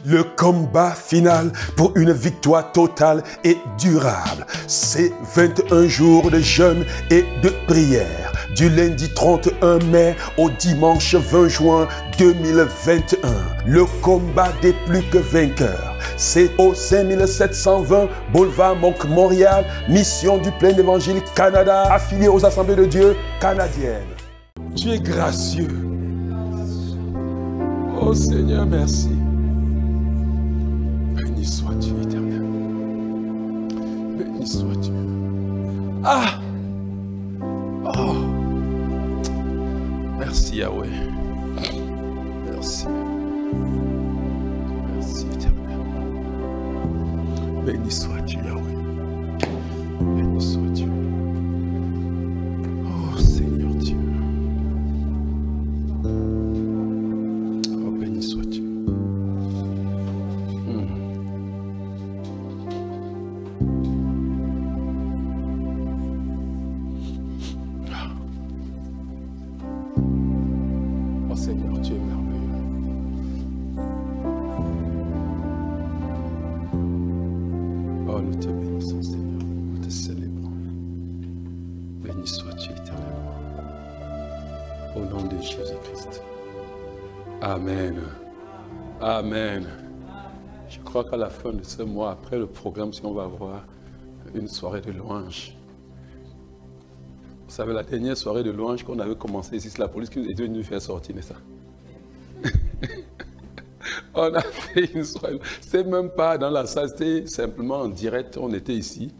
Le combat final pour une victoire totale et durable. C'est 21 jours de jeûne et de prière. Du lundi 31 mai au dimanche 20 juin 2021. Le combat des plus que vainqueurs. C'est au 5720 Boulevard Montréal, Mission du Plein Évangile Canada, affilié aux Assemblées de Dieu canadiennes. Tu es gracieux. Oh Seigneur, merci. Béni sois-tu, Éternel. Béni sois-tu. Ah! Oh! Merci, Yahweh. Merci. Merci, Éternel. Béni sois-tu, Yahweh. Béni sois-tu. Oh, Seigneur Dieu. Oh, béni sois-tu. Oh Seigneur, tu es merveilleux. Oh, nous te bénissons, Seigneur. Nous te célébrons. Béni sois-tu éternellement. Au nom de Jésus-Christ. Amen. Amen. Je crois qu'à la fin de ce mois, après le programme, si on va avoir une soirée de louange. Vous savez, la dernière soirée de louange qu'on avait commencé ici, c'est la police qui nous est venue nous faire sortir, n'est-ce pas? On a fait une soirée. C'est même pas dans la salle, c'était simplement en direct. On était ici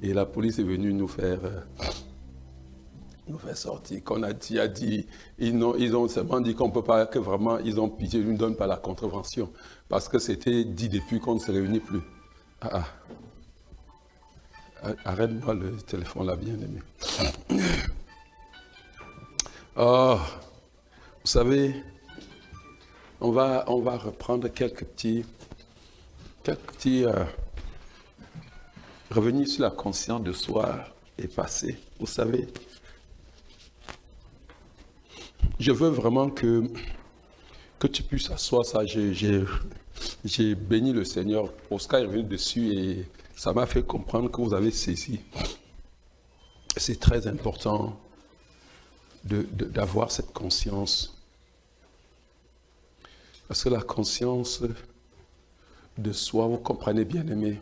et la police est venue nous faire sortir. Qu'on a dit, ils ont seulement dit qu'on ne peut pas, que vraiment, ils ont pitié, ils ne nous donnent pas la contravention. Parce que c'était dit depuis qu'on ne se réunit plus. Arrête-moi le téléphone là, bien aimé. Oh, vous savez, on va reprendre quelques petits revenir sur la conscience de soi et passé. Vous savez, je veux vraiment que tu puisses asseoir ça. J'ai béni le Seigneur. Oscar est revenu dessus et ça m'a fait comprendre que vous avez saisi. C'est très important d'avoir cette conscience. Parce que la conscience de soi, vous comprenez bien aimé.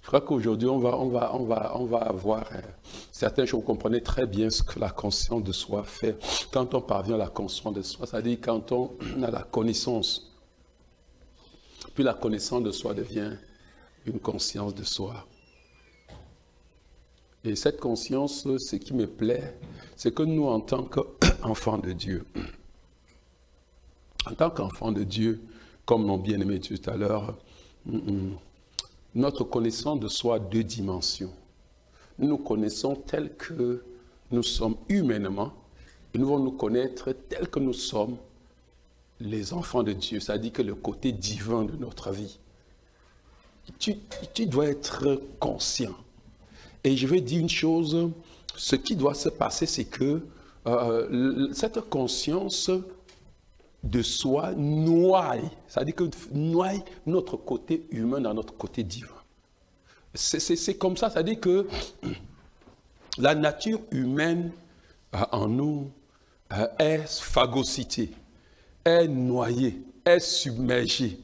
Je crois qu'aujourd'hui, on va avoir certaines choses. Vous comprenez très bien ce que la conscience de soi fait. Quand on parvient à la conscience de soi, c'est-à-dire quand on a la connaissance. Puis la connaissance de soi devient une conscience de soi. Et cette conscience, ce qui me plaît, c'est que nous, en tant qu'enfants de Dieu, comme mon bien-aimé dit tout à l'heure, notre connaissance de soi a deux dimensions. Nous nous connaissons tels que nous sommes humainement, et nous allons nous connaître tels que nous sommes les enfants de Dieu, c'est-à-dire que le côté divin de notre vie. Tu dois être conscient. Et je vais dire une chose, ce qui doit se passer, c'est que cette conscience de soi noie, c'est-à-dire que noie notre côté humain dans notre côté divin. C'est comme ça, c'est-à-dire que la nature humaine en nous est phagocytée, est noyée, est submergée.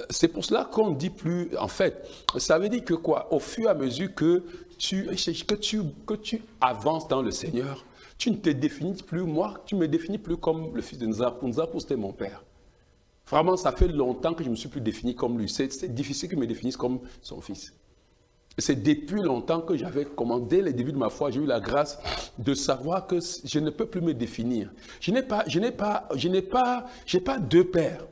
C'est pour cela qu'on ne dit plus, en fait, ça veut dire que quoi? Au fur et à mesure que tu avances dans le Seigneur, tu ne te définis plus, moi, tu ne me définis plus comme le fils de Nzakou. Nzakou, c'était mon père. Vraiment, ça fait longtemps que je ne me suis plus défini comme lui. C'est difficile qu'il me définisse comme son fils. C'est depuis longtemps que j'avais commandé, dès les débuts de ma foi, j'ai eu la grâce de savoir que je ne peux plus me définir. Je n'ai pas deux pères.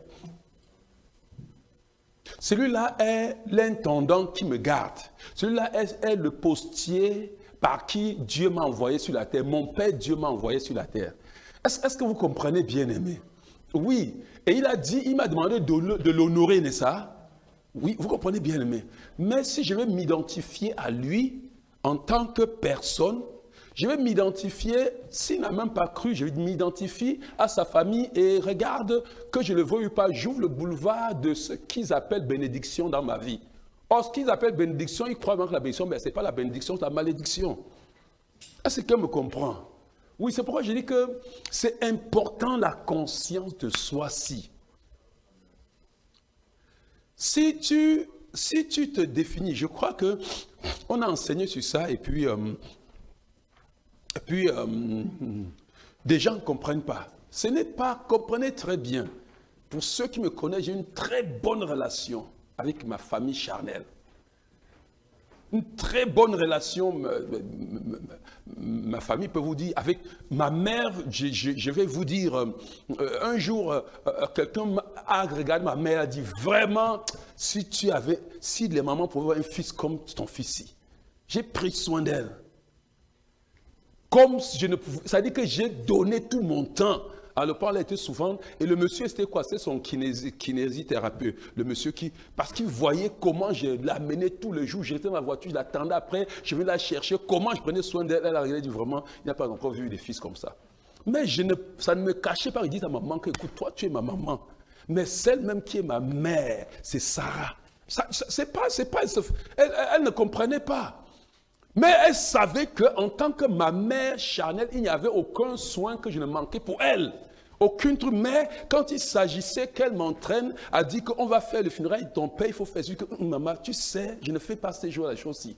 Celui-là est l'intendant qui me garde. Celui-là est le postier par qui Dieu m'a envoyé sur la terre. Mon Père, Dieu m'a envoyé sur la terre. Est-ce que vous comprenez, bien-aimé? Oui. Et il m'a demandé de l'honorer, n'est-ce pas? Oui, vous comprenez, bien-aimé. Mais si je veux m'identifier à lui en tant que personne, Je vais m'identifier, s'il n'a même pas cru, je m'identifie à sa famille et regarde que je ne le veuille ou pas, j'ouvre le boulevard de ce qu'ils appellent bénédiction dans ma vie. Or, ce qu'ils appellent bénédiction, ils croient vraiment que la bénédiction, mais ce n'est pas la bénédiction, c'est la malédiction. Est-ce que quelqu'un me comprend? Oui, c'est pourquoi je dis que c'est important la conscience de soi-ci. Si tu te définis, je crois que on a enseigné sur ça et puis des gens ne comprennent pas. Ce n'est pas, comprenez très bien, pour ceux qui me connaissent, j'ai une très bonne relation avec ma famille charnelle. Une très bonne relation, ma famille peut vous dire, avec ma mère, je vais vous dire, un jour, quelqu'un a regardé ma mère et a dit, vraiment, si les mamans pouvaient avoir un fils comme ton fils-ci, j'ai pris soin d'elle. Comme je ne pouvais, ça veut dire que j'ai donné tout mon temps. Alors, le parle était souvent, et le monsieur, c'était quoi? C'était son kinésithérapeute. Le monsieur qui, parce qu'il voyait comment je l'amenais tous les jours. J'étais dans la voiture, je l'attendais après, je venais la chercher, comment je prenais soin d'elle. Elle a regardé, dit vraiment, il n'a pas encore vu des fils comme ça. Mais ça ne me cachait pas, il dit à maman que, écoute, toi, tu es ma maman. Mais celle même qui est ma mère, c'est Sarah. Elle ne comprenait pas. Mais elle savait qu'en tant que ma mère charnelle, il n'y avait aucun soin que je ne manquais pour elle. Aucun truc. Mais quand il s'agissait qu'elle m'entraîne, a dit qu'on va faire le funérail de ton père, il faut faire ce que maman, tu sais, je ne fais pas ces jours la chose-ci.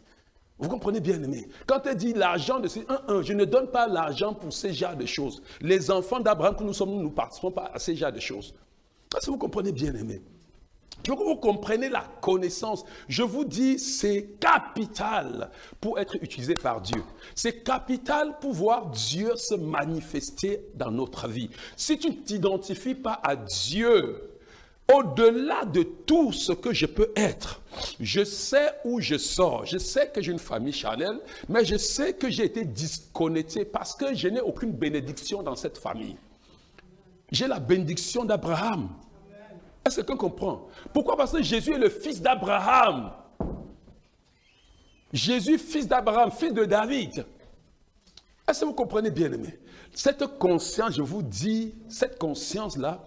Vous comprenez bien, aimé. Quand elle dit l'argent de ces je ne donne pas l'argent pour ces genres de choses. Les enfants d'Abraham que nous sommes, nous ne participons pas à ces genres de choses. Est-ce que vous comprenez bien, aimé? Je veux que vous compreniez la connaissance. Je vous dis, c'est capital pour être utilisé par Dieu. C'est capital pour voir Dieu se manifester dans notre vie. Si tu ne t'identifies pas à Dieu, au-delà de tout ce que je peux être, je sais où je sors. Je sais que j'ai une famille charnelle, mais je sais que j'ai été disconnecté parce que je n'ai aucune bénédiction dans cette famille. J'ai la bénédiction d'Abraham. Est-ce que quelqu'un comprend? Pourquoi? Parce que Jésus est le fils d'Abraham. Jésus, fils d'Abraham, fils de David. Est-ce que vous comprenez bien, aimé? Cette conscience, je vous dis, cette conscience-là,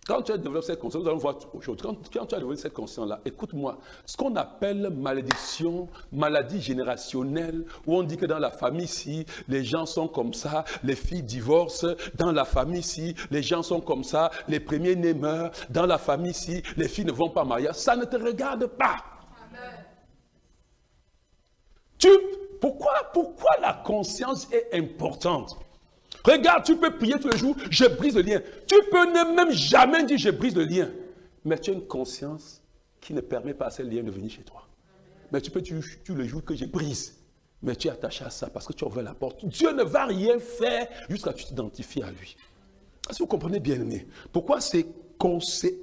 quand tu as développé cette conscience, nous allons voir autre chose. Quand tu as développé cette conscience-là, écoute-moi, ce qu'on appelle malédiction, maladie générationnelle, où on dit que dans la famille, si les gens sont comme ça, les filles divorcent, dans la famille, si les gens sont comme ça, les premiers-nés meurent, dans la famille, si les filles ne vont pas marier, ça ne te regarde pas. Amen. Pourquoi la conscience est importante? Regarde, tu peux prier tous les jours, je brise le lien. Tu peux ne même jamais dire je brise le lien. Mais tu as une conscience qui ne permet pas à ce lien de venir chez toi. Mais tu peux dire tous les jours que je brise. Mais tu es attaché à ça parce que tu as ouvert la porte. Dieu ne va rien faire jusqu'à ce que tu t'identifies à lui. Est-ce que vous comprenez bien, aimé? Pourquoi c'est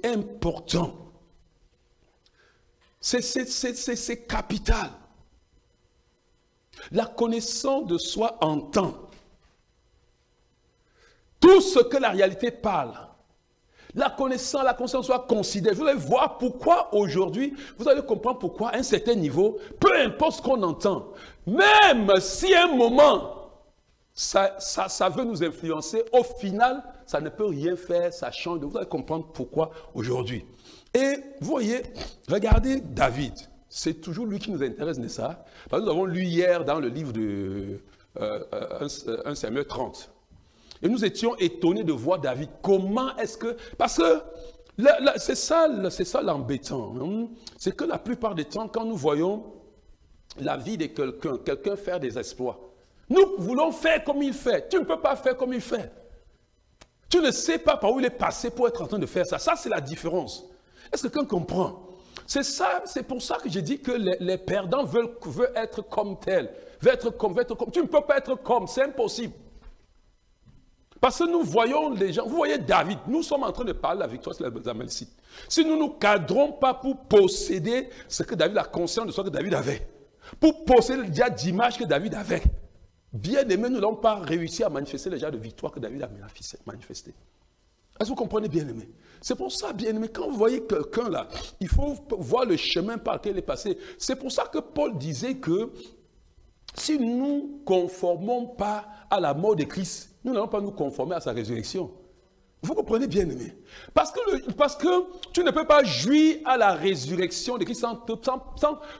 important? C'est capital. La connaissance de soi entend. Tout ce que la réalité parle, la connaissance, la conscience soit considérée. Vous allez voir pourquoi aujourd'hui, vous allez comprendre pourquoi à un certain niveau, peu importe ce qu'on entend, même si à un moment, ça veut nous influencer, au final, ça ne peut rien faire, ça change. Vous allez comprendre pourquoi aujourd'hui. Et vous voyez, regardez David. C'est toujours lui qui nous intéresse, n'est-ce pas? Parce que nous avons lu hier dans le livre de 1 Samuel 30. Et nous étions étonnés de voir David. Comment est-ce que... Parce que c'est ça l'embêtant. Hein? C'est que la plupart des temps, quand nous voyons la vie de quelqu'un faire des exploits, nous voulons faire comme il fait. Tu ne peux pas faire comme il fait. Tu ne sais pas par où il est passé pour être en train de faire ça. Ça, c'est la différence. Est-ce que quelqu'un comprend? C'est ça, c'est pour ça que j'ai dit que les perdants veulent être comme tel. Veulent être comme. Tu ne peux pas être comme, c'est impossible. Parce que nous voyons les gens, vous voyez David, nous sommes en train de parler de la victoire sur les Amalécites. Si nous ne nous cadrons pas pour posséder ce que David a conscience de ce que David avait, pour posséder le diable d'image que David avait, bien aimé, nous n'avons pas réussi à manifester le genre de victoire que David a manifesté. Est-ce que vous comprenez, bien aimé? C'est pour ça, bien aimé, quand vous voyez quelqu'un là, il faut voir le chemin par lequel il est passé. C'est pour ça que Paul disait que si nous ne conformons pas à la mort de Christ, nous n'allons pas nous conformer à sa résurrection. Vous comprenez bien, aimé? Parce que tu ne peux pas jouir à la résurrection de Christ sans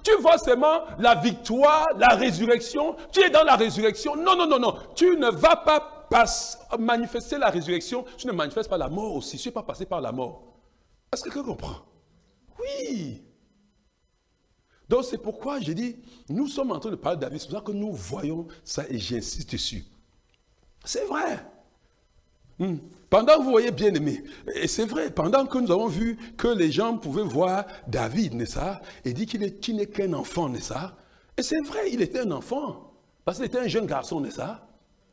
tu vois seulement la victoire, la résurrection. Tu es dans la résurrection. Non, non, non, non. Tu ne vas pas manifester la résurrection. Tu ne manifestes pas la mort aussi. Tu n'es pas passé par la mort. Est-ce que quelqu'un comprend? Oui. Donc c'est pourquoi j'ai dit, nous sommes en train de parler de David. C'est pour ça que nous voyons ça et j'insiste dessus. C'est vrai. Pendant que vous voyez bien aimé, et c'est vrai, pendant que nous avons vu que les gens pouvaient voir David, n'est-ce pas, et dire qu'il n'est qu'un enfant, n'est-ce pas, et c'est vrai, il était un enfant, parce qu'il était un jeune garçon, n'est-ce pas.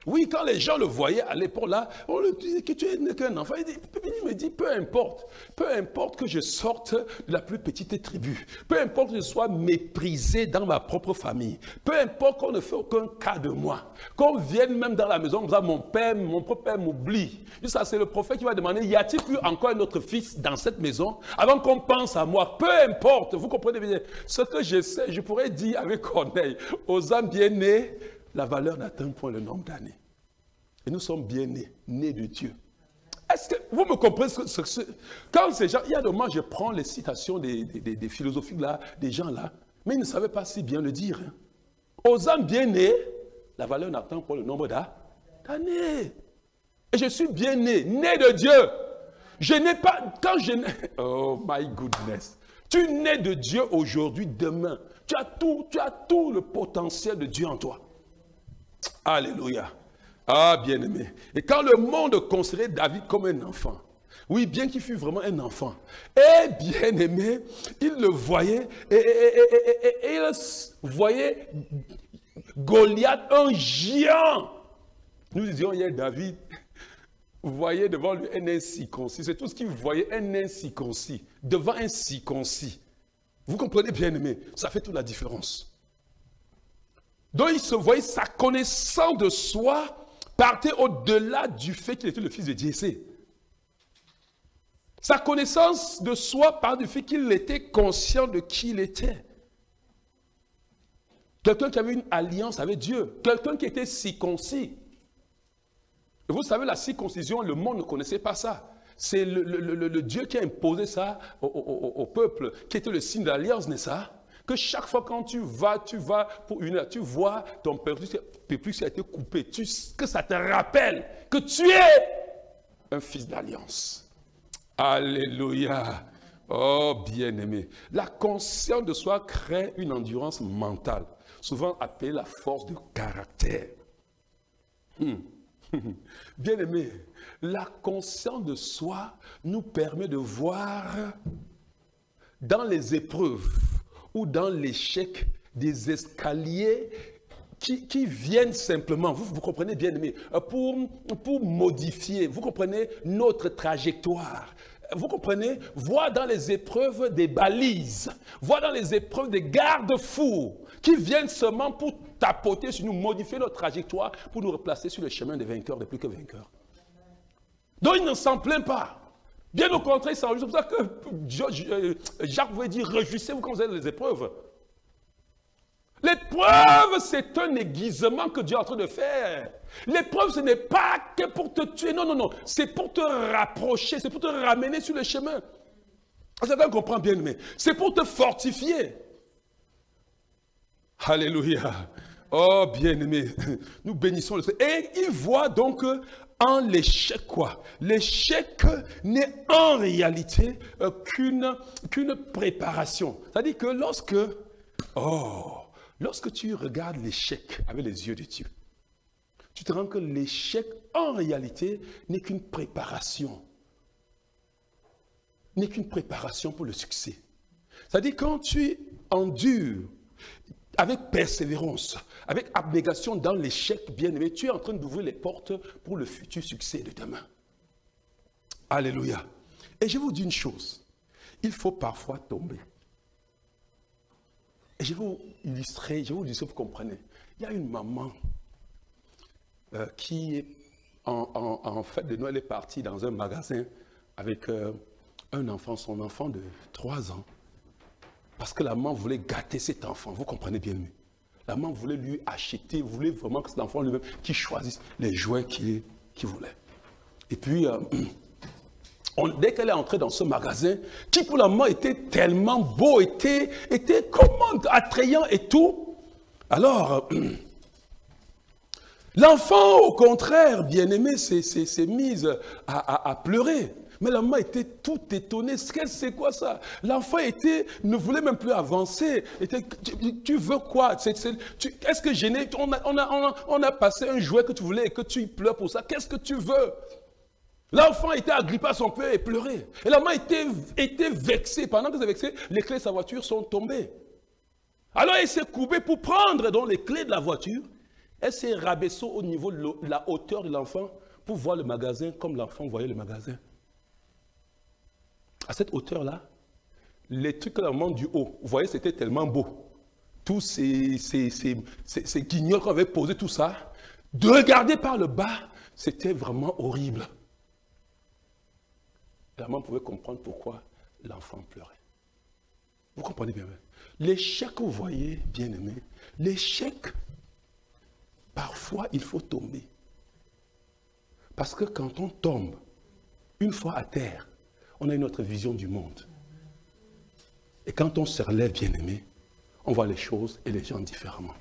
Oui, quand les gens le voyaient à l'époque là, on lui disait que tu n'es qu'un enfant. Il me dit, peu importe que je sorte de la plus petite tribu, peu importe que je sois méprisé dans ma propre famille, peu importe qu'on ne fait aucun cas de moi, qu'on vienne même dans la maison, mon propre père m'oublie. Ça, c'est le prophète qui va demander, y a-t-il plus encore un autre fils dans cette maison avant qu'on pense à moi? Peu importe, vous comprenez bien. Ce que je sais, je pourrais dire avec Corneille, aux âmes bien nées, la valeur n'atteint point le nombre d'années. Et nous sommes bien nés, nés de Dieu. Est-ce que vous me comprenez quand ces gens, il y a des moments, je prends les citations des philosophiques là, des gens là, mais ils ne savaient pas si bien le dire. Hein. Aux âmes bien nées, la valeur n'atteint point le nombre d'années. Et je suis bien né, né de Dieu. Je n'ai pas, quand je n'ai, oh my goodness. Tu nais de Dieu aujourd'hui, demain. Tu as tout le potentiel de Dieu en toi. Alléluia. Ah, bien-aimé. Et quand le monde considérait David comme un enfant, oui, bien qu'il fût vraiment un enfant, et bien-aimé, il le voyait, et il voyait Goliath, un géant. Nous disions hier, David, vous voyez devant lui un incirconcis. C'est tout ce qu'il voyait, un incirconcis. Devant un circoncis. Vous comprenez, bien-aimé, ça fait toute la différence. Donc il se voyait, sa connaissance de soi partait au-delà du fait qu'il était le fils de Jessé. Sa connaissance de soi part du fait qu'il était conscient de qui il était. Quelqu'un qui avait une alliance avec Dieu. Quelqu'un qui était circoncis. Et vous savez, la circoncision, le monde ne connaissait pas ça. C'est le Dieu qui a imposé ça au peuple, qui était le signe de l'alliance, n'est-ce pas? Que chaque fois quand tu vas pour une heure, tu vois ton péplus qui a été coupé, que ça te rappelle que tu es un fils d'alliance. Alléluia. Oh, bien-aimé. La conscience de soi crée une endurance mentale, souvent appelée la force de caractère. Bien-aimé, la conscience de soi nous permet de voir dans les épreuves ou dans l'échec des escaliers qui viennent simplement, vous comprenez bien aimé, pour modifier, vous comprenez, notre trajectoire. Vous comprenez, voir dans les épreuves des balises, voir dans les épreuves des garde-fous qui viennent seulement pour tapoter sur nous, modifier notre trajectoire pour nous replacer sur le chemin des vainqueurs, des plus que vainqueurs. Donc il ne s'en plaint pas. Bien au contraire, c'est pour ça que Jacques voulait dire, réjouissez-vous quand vous avez les épreuves. L'épreuve, c'est un aiguisement que Dieu est en train de faire. L'épreuve, ce n'est pas que pour te tuer, non, non, non. C'est pour te rapprocher, c'est pour te ramener sur le chemin. Certains comprennent bien, mais c'est pour te fortifier. Alléluia. Oh, bien-aimé, nous bénissons le Seigneur. Et il voit donc en l'échec quoi? L'échec n'est en réalité qu'une préparation. C'est-à-dire que lorsque tu regardes l'échec avec les yeux de Dieu, tu te rends que l'échec en réalité n'est qu'une préparation. N'est qu'une préparation pour le succès. C'est-à-dire quand tu endures avec persévérance, avec abnégation dans l'échec bien-aimé, tu es en train d'ouvrir les portes pour le futur succès de demain. Alléluia. Et je vous dis une chose, il faut parfois tomber. Et je vais vous illustrer, vous comprenez. Il y a une maman qui, en fête de Noël, est partie dans un magasin avec un enfant, son enfant de 3 ans. Parce que la maman voulait gâter cet enfant, vous comprenez bien mieux. La maman voulait lui acheter, voulait vraiment que cet enfant lui-même qui choisisse les jouets qu'il voulait. Et puis, dès qu'elle est entrée dans ce magasin, qui pour la maman était tellement beau, était comment attrayant et tout. Alors, l'enfant, au contraire, bien-aimé, s'est mise à pleurer. Mais la maman était tout étonnée. C'est quoi ça? L'enfant ne voulait même plus avancer. Tu veux quoi? Est-ce que gêné? On a passé un jouet que tu voulais et que tu pleures pour ça. Qu'est-ce que tu veux? L'enfant était agrippé à son cœur et pleurait. Et la maman était vexée. Pendant qu'elle était vexée, les clés de sa voiture sont tombées. Alors elle s'est courbée pour prendre donc, les clés de la voiture. Elle s'est rabaissée au niveau de la hauteur de l'enfant pour voir le magasin comme l'enfant voyait le magasin. À cette hauteur-là, les trucs que la maman du haut, vous voyez, c'était tellement beau. Tous ces guignols qu'on avait posés, tout ça, de regarder par le bas, c'était vraiment horrible. La maman pouvait comprendre pourquoi l'enfant pleurait. Vous comprenez bien? L'échec que vous voyez, bien-aimé, l'échec, parfois il faut tomber. Parce que quand on tombe, une fois à terre, on a une autre vision du monde. Et quand on se relève, bien-aimé, on voit les choses et les gens différemment.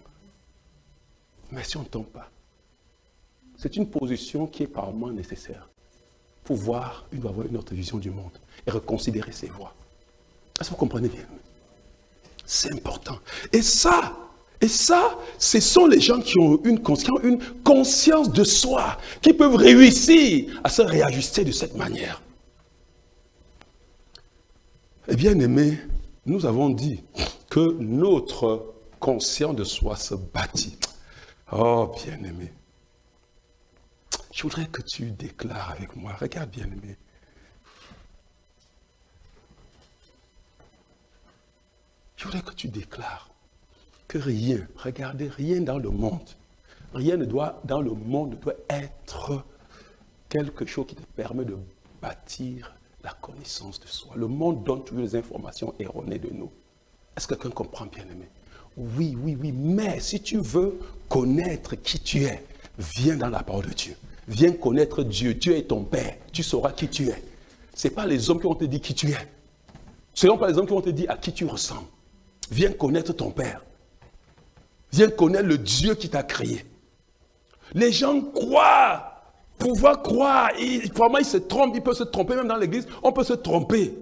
Mais si on ne tombe pas, c'est une position qui est par moments nécessaire pour voir, il doit avoir une autre vision du monde et reconsidérer ses voies. Est-ce que vous comprenez bien? C'est important. Et ça, ce sont les gens qui ont une conscience de soi, qui peuvent réussir à se réajuster de cette manière. Et bien aimé, nous avons dit que notre conscience de soi se bâtit. Oh bien aimé, je voudrais que tu déclares avec moi, regarde bien aimé. Je voudrais que tu déclares que rien, regardez, rien dans le monde, dans le monde ne doit être quelque chose qui te permet de bâtir la connaissance de soi. Le monde donne toujours les informations erronées de nous. Est-ce que quelqu'un comprend, bien-aimé? Oui, mais si tu veux connaître qui tu es, viens dans la parole de Dieu. Viens connaître Dieu. Dieu est ton Père. Tu sauras qui tu es. Ce n'est pas les hommes qui vont te dire qui tu es. Ce ne sont pas les hommes qui vont te dire à qui tu ressembles. Viens connaître ton Père. Viens connaître le Dieu qui t'a créé. Les gens croient. Pouvoir croire, vraiment ils se trompent, ils peuvent se tromper, même dans l'église, on peut se tromper.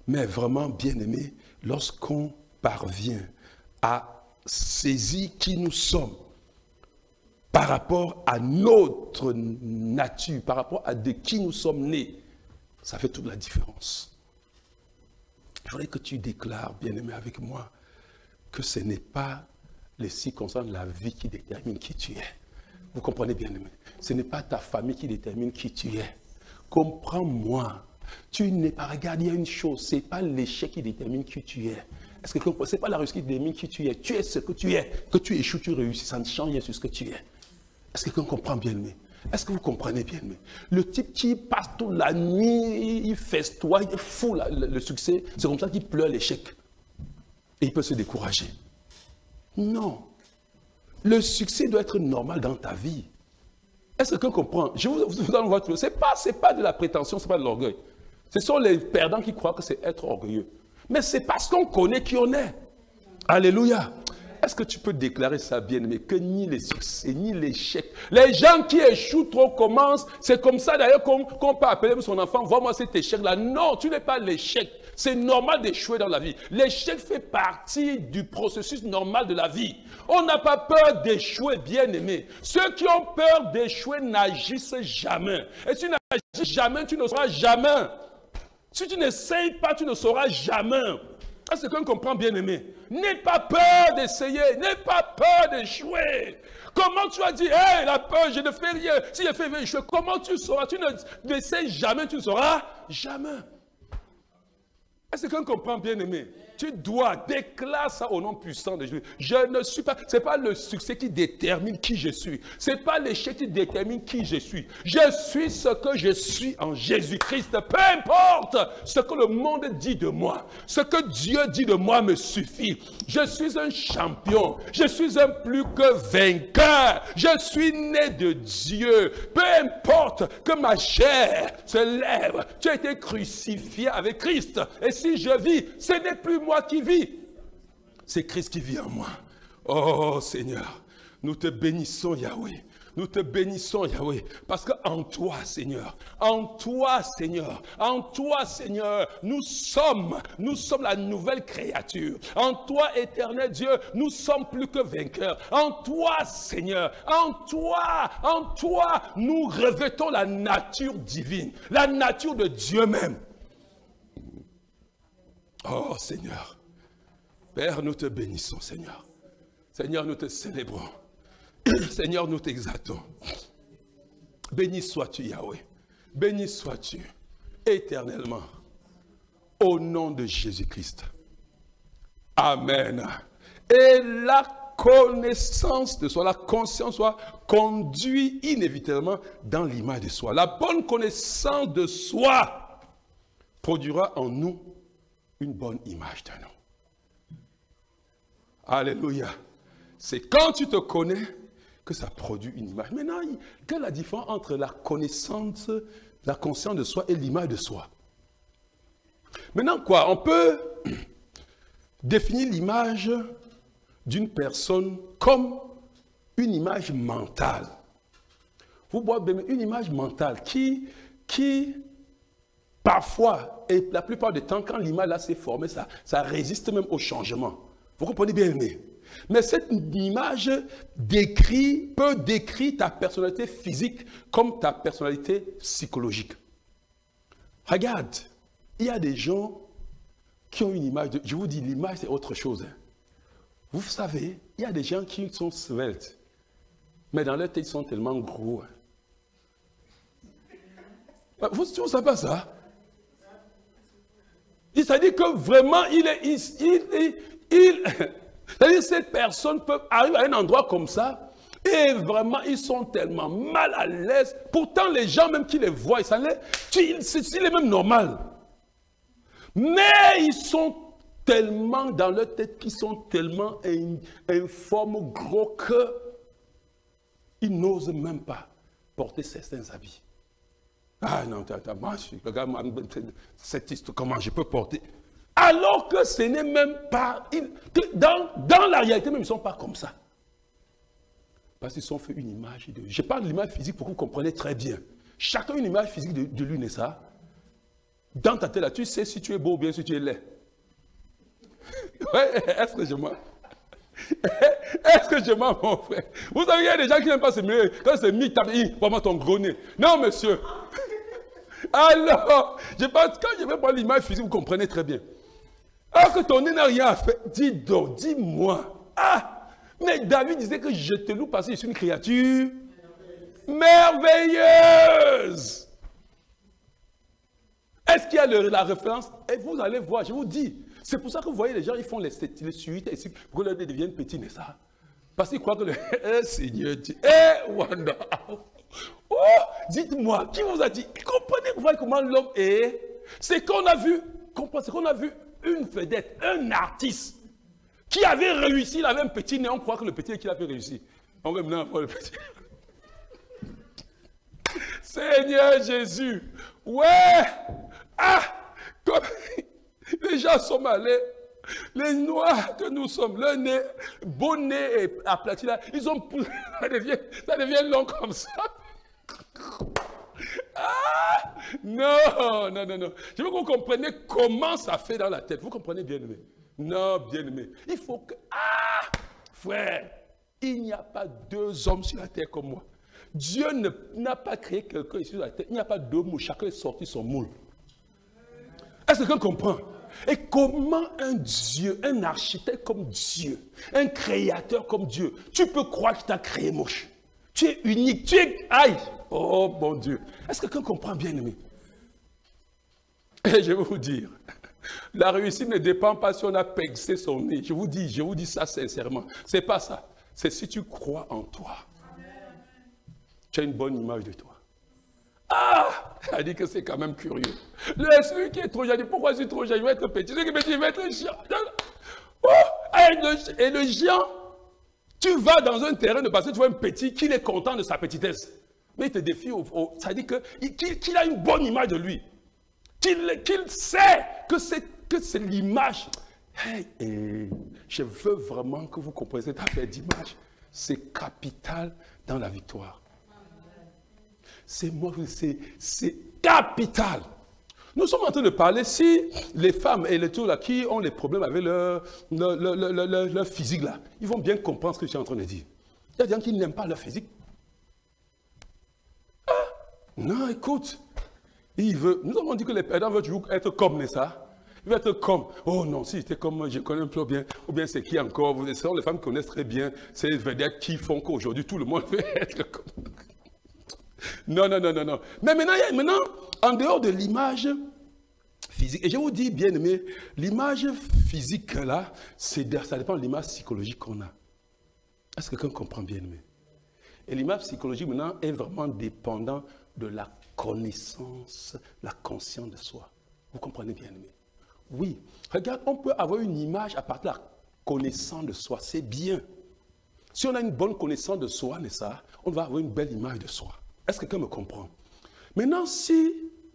Mais vraiment, bien aimé, lorsqu'on parvient à saisir qui nous sommes, par rapport à notre nature, par rapport à de qui nous sommes nés, ça fait toute la différence. Je voudrais que tu déclares, bien aimé, avec moi, que ce n'est pas les circonstances de la vie qui déterminent qui tu es. Vous comprenez bien aimé? Ce n'est pas ta famille qui détermine qui tu es. Comprends-moi. Tu n'es pas, regarde, il y a une chose, ce n'est pas l'échec qui détermine qui tu es. Est-ce que ce n'est pas la réussite qui détermine qui tu es? Tu es ce que tu es. Que tu échoues, tu réussis, ça ne change rien sur ce que tu es. Est-ce que quelqu'un comprend bien aimé? Est-ce que vous comprenez bien aimé? Le type qui passe toute la nuit, il festoie, il fout le succès, c'est comme ça qu'il pleure l'échec. Et il peut se décourager. Non. Le succès doit être normal dans ta vie. Est-ce que quelqu'un comprend? Je vous donne votre... Ce n'est pas de la prétention, ce n'est pas de l'orgueil. Ce sont les perdants qui croient que c'est être orgueilleux. Mais c'est parce qu'on connaît qui on est. Alléluia. Est-ce que tu peux déclarer ça, bien-aimé, que ni les succès, ni l'échec, les gens qui échouent trop commencent, c'est comme ça d'ailleurs qu'on peut appeler son enfant, vois-moi cet échec-là. Non, tu n'es pas l'échec. C'est normal d'échouer dans la vie. L'échec fait partie du processus normal de la vie. On n'a pas peur d'échouer, bien-aimé. Ceux qui ont peur d'échouer n'agissent jamais. Et si tu n'agis jamais, tu ne sauras jamais. Si tu n'essayes pas, tu ne sauras jamais. Est-ce que quelqu'un comprend, bien-aimé? N'aie pas peur d'essayer, n'aie pas peur d'échouer. Comment tu as dit, hey, la peur, je ne fais rien. Si je fais échouer, comment tu sauras? Tu n'essayes jamais, tu ne sauras jamais. Est-ce que quelqu'un comprend, bien-aimé? Tu dois déclarer ça au nom puissant de Jésus. Je ne suis pas, c'est pas le succès qui détermine qui je suis. C'est pas l'échec qui détermine qui je suis. Je suis ce que je suis en Jésus-Christ. Peu importe ce que le monde dit de moi. Ce que Dieu dit de moi me suffit. Je suis un champion. Je suis un plus que vainqueur. Je suis né de Dieu. Peu importe que ma chair se lève. Tu as été crucifié avec Christ. Et si je vis, ce n'est plus moi qui vis. C'est Christ qui vit en moi. Oh Seigneur, nous te bénissons Yahweh. Nous te bénissons, Yahweh, parce qu'en toi, Seigneur, nous sommes la nouvelle créature. En toi, éternel Dieu, nous sommes plus que vainqueurs. En toi, Seigneur, en toi, nous revêtons la nature divine, la nature de Dieu même. Oh, Seigneur, Père, nous te bénissons, Seigneur. Seigneur, nous te célébrons. Seigneur, nous t'exaltons. Béni sois-tu, Yahweh. Béni sois-tu éternellement. Au nom de Jésus-Christ. Amen. Et la connaissance de soi, la conscience de soi, conduit inévitablement dans l'image de soi. La bonne connaissance de soi produira en nous une bonne image de nous. Alléluia. C'est quand tu te connais que ça produit une image. Maintenant, quelle est la différence entre la connaissance, la conscience de soi et l'image de soi? Maintenant, quoi? On peut définir l'image d'une personne comme une image mentale. Vous voyez, une image mentale qui parfois, et la plupart du temps, quand l'image là s'est formée, ça résiste même au changement. Vous comprenez bien, aimé? Mais cette image peut décrire ta personnalité physique comme ta personnalité psychologique. Regarde, il y a des gens qui ont une image, je vous dis, l'image c'est autre chose. Vous savez, il y a des gens qui sont sveltes, mais dans leur tête ils sont tellement gros. Vous ne savez pas ça? C'est-à-dire que vraiment, c'est-à-dire que cette personne peut arriver à un endroit comme ça et vraiment ils sont tellement mal à l'aise. Pourtant les gens même qui les voient, c'est même normal. Mais ils sont tellement dans leur tête qu'ils sont tellement informes, gros qu'ils n'osent même pas porter certains habits. Ah non, moi, regarde, cette histoire, comment je peux porter? Alors que ce n'est même pas... Dans la réalité, même, ils ne sont pas comme ça. Parce qu'ils ont fait une image. Je parle de l'image physique pour que vous compreniez très bien. Chacun a une image physique de lui, n'est-ce pas? Dans ta tête, là, tu sais si tu es beau ou bien si tu es laid. Ouais, est-ce que je mens? Est-ce que je mens, mon frère? Vous savez, il y a des gens qui n'aiment pas se mieux. Quand c'est mis, vraiment ton gros nez. Non, monsieur. Alors, quand je vais prendre l'image physique, vous comprenez très bien. Alors que ton nez n'a rien à faire, dis donc, dis-moi. Ah, mais David disait que je te loue parce que je suis une créature merveilleuse. Est-ce qu'il y a la référence? Et vous allez voir, je vous dis. C'est pour ça que vous voyez les gens, ils font les suites ici pour que les deviennent petits, n'est-ce pas? Parce qu'ils croient que le Seigneur dit, Wanda. Oh, dites-moi, qui vous a dit? Comprenez, vous voyez comment l'homme est? C'est qu'on a vu, une vedette, un artiste qui avait réussi, il avait un petit nez, on croit que le petit qui avait réussi. On va maintenant voir le petit. Seigneur Jésus, ouais, comme les gens sont malais, les noirs que nous sommes, le nez, beau nez et aplati là, ils ont ça devient long comme ça. Ah, non. Je veux que vous compreniez comment ça fait dans la tête. Vous comprenez, bien-aimé? Non, bien-aimé. Il faut que... frère, il n'y a pas deux hommes sur la terre comme moi. Dieu n'a pas créé quelqu'un ici sur la terre. Il n'y a pas deux moules. Chacun est sorti son moule. Est-ce que quelqu'un comprend? Et comment un Dieu, un architecte comme Dieu, un créateur comme Dieu, tu peux croire qu'il t'a créé moche? Tu es unique, tu es... Aïe! Oh mon Dieu! Est-ce que quelqu'un comprend, bien aimé? Et je vais vous dire, La réussite ne dépend pas si on a pexé son nez. Je vous dis ça sincèrement. C'est pas ça. C'est si tu crois en toi. Tu as une bonne image de toi. Ah! Elle dit que c'est quand même curieux. Celui qui est trop jeune, pourquoi je suis trop jeune? Je vais être petit. Celui qui me dit, je vais être géant. Oh! Et le géant, tu vas dans un terrain de basket, tu vois un petit qui est content de sa petitesse. Mais il te défie, ça dit qu'il a une bonne image de lui. Qu'il sait que c'est l'image. Hey, je veux vraiment que vous compreniez cette affaire d'image. C'est capital dans la victoire. C'est capital. Nous sommes en train de parler si les femmes et les tours là qui ont les problèmes avec leur physique là, ils vont bien comprendre ce que je suis en train de dire. Il y a des gens qui n'aiment pas leur physique. Ah, non, écoute. Nous avons dit que les perdants veulent toujours être comme ça. Ils veulent être comme, oh non, si c'était comme, je connais un peu bien, ou bien c'est qui encore, les femmes connaissent très bien ces vedettes qui font qu'aujourd'hui tout le monde veut être comme. Non. Mais maintenant, en dehors de l'image physique, et je vous dis bien aimé, l'image physique là, ça dépend de l'image psychologique qu'on a. Est-ce que quelqu'un comprend bien aimé? Et l'image psychologique maintenant est vraiment dépendant de la connaissance, la conscience de soi. Vous comprenez bien aimé? Oui. Regarde, on peut avoir une image à partir de la connaissance de soi. C'est bien. Si on a une bonne connaissance de soi, on va avoir une belle image de soi. Est-ce que quelqu'un me comprend? Maintenant, si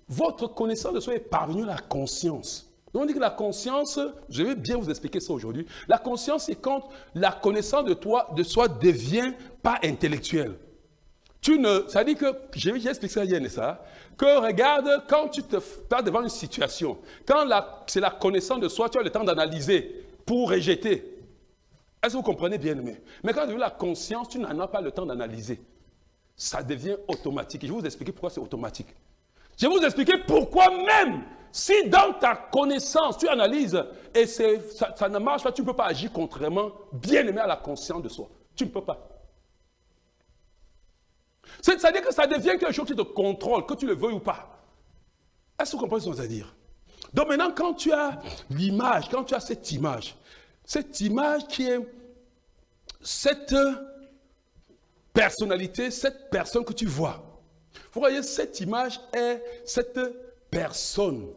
votre connaissance de soi est parvenue à la conscience, on dit que la conscience, je vais bien vous expliquer ça aujourd'hui, la conscience, c'est quand la connaissance de soi devient pas intellectuelle. Ça dit que, j'ai expliqué ça hier, que regarde, quand tu te passes devant une situation, quand c'est la connaissance de soi, tu as le temps d'analyser pour rejeter. Est-ce que vous comprenez bien, mais quand tu as la conscience, tu n'en as pas le temps d'analyser. Ça devient automatique. Et je vais vous expliquer pourquoi c'est automatique. Je vais vous expliquer pourquoi même, si dans ta connaissance, tu analyses et ça ne marche pas, tu ne peux pas agir contrairement, bien aimé à la conscience de soi. Tu ne peux pas. C'est-à-dire que ça devient quelque chose qui te contrôle, que tu le veuilles ou pas. Est-ce que vous comprenez ce que je veux dire? Donc maintenant, quand tu as l'image, quand tu as cette image qui est cette personnalité, cette personne que tu vois. Vous voyez, cette image est cette personne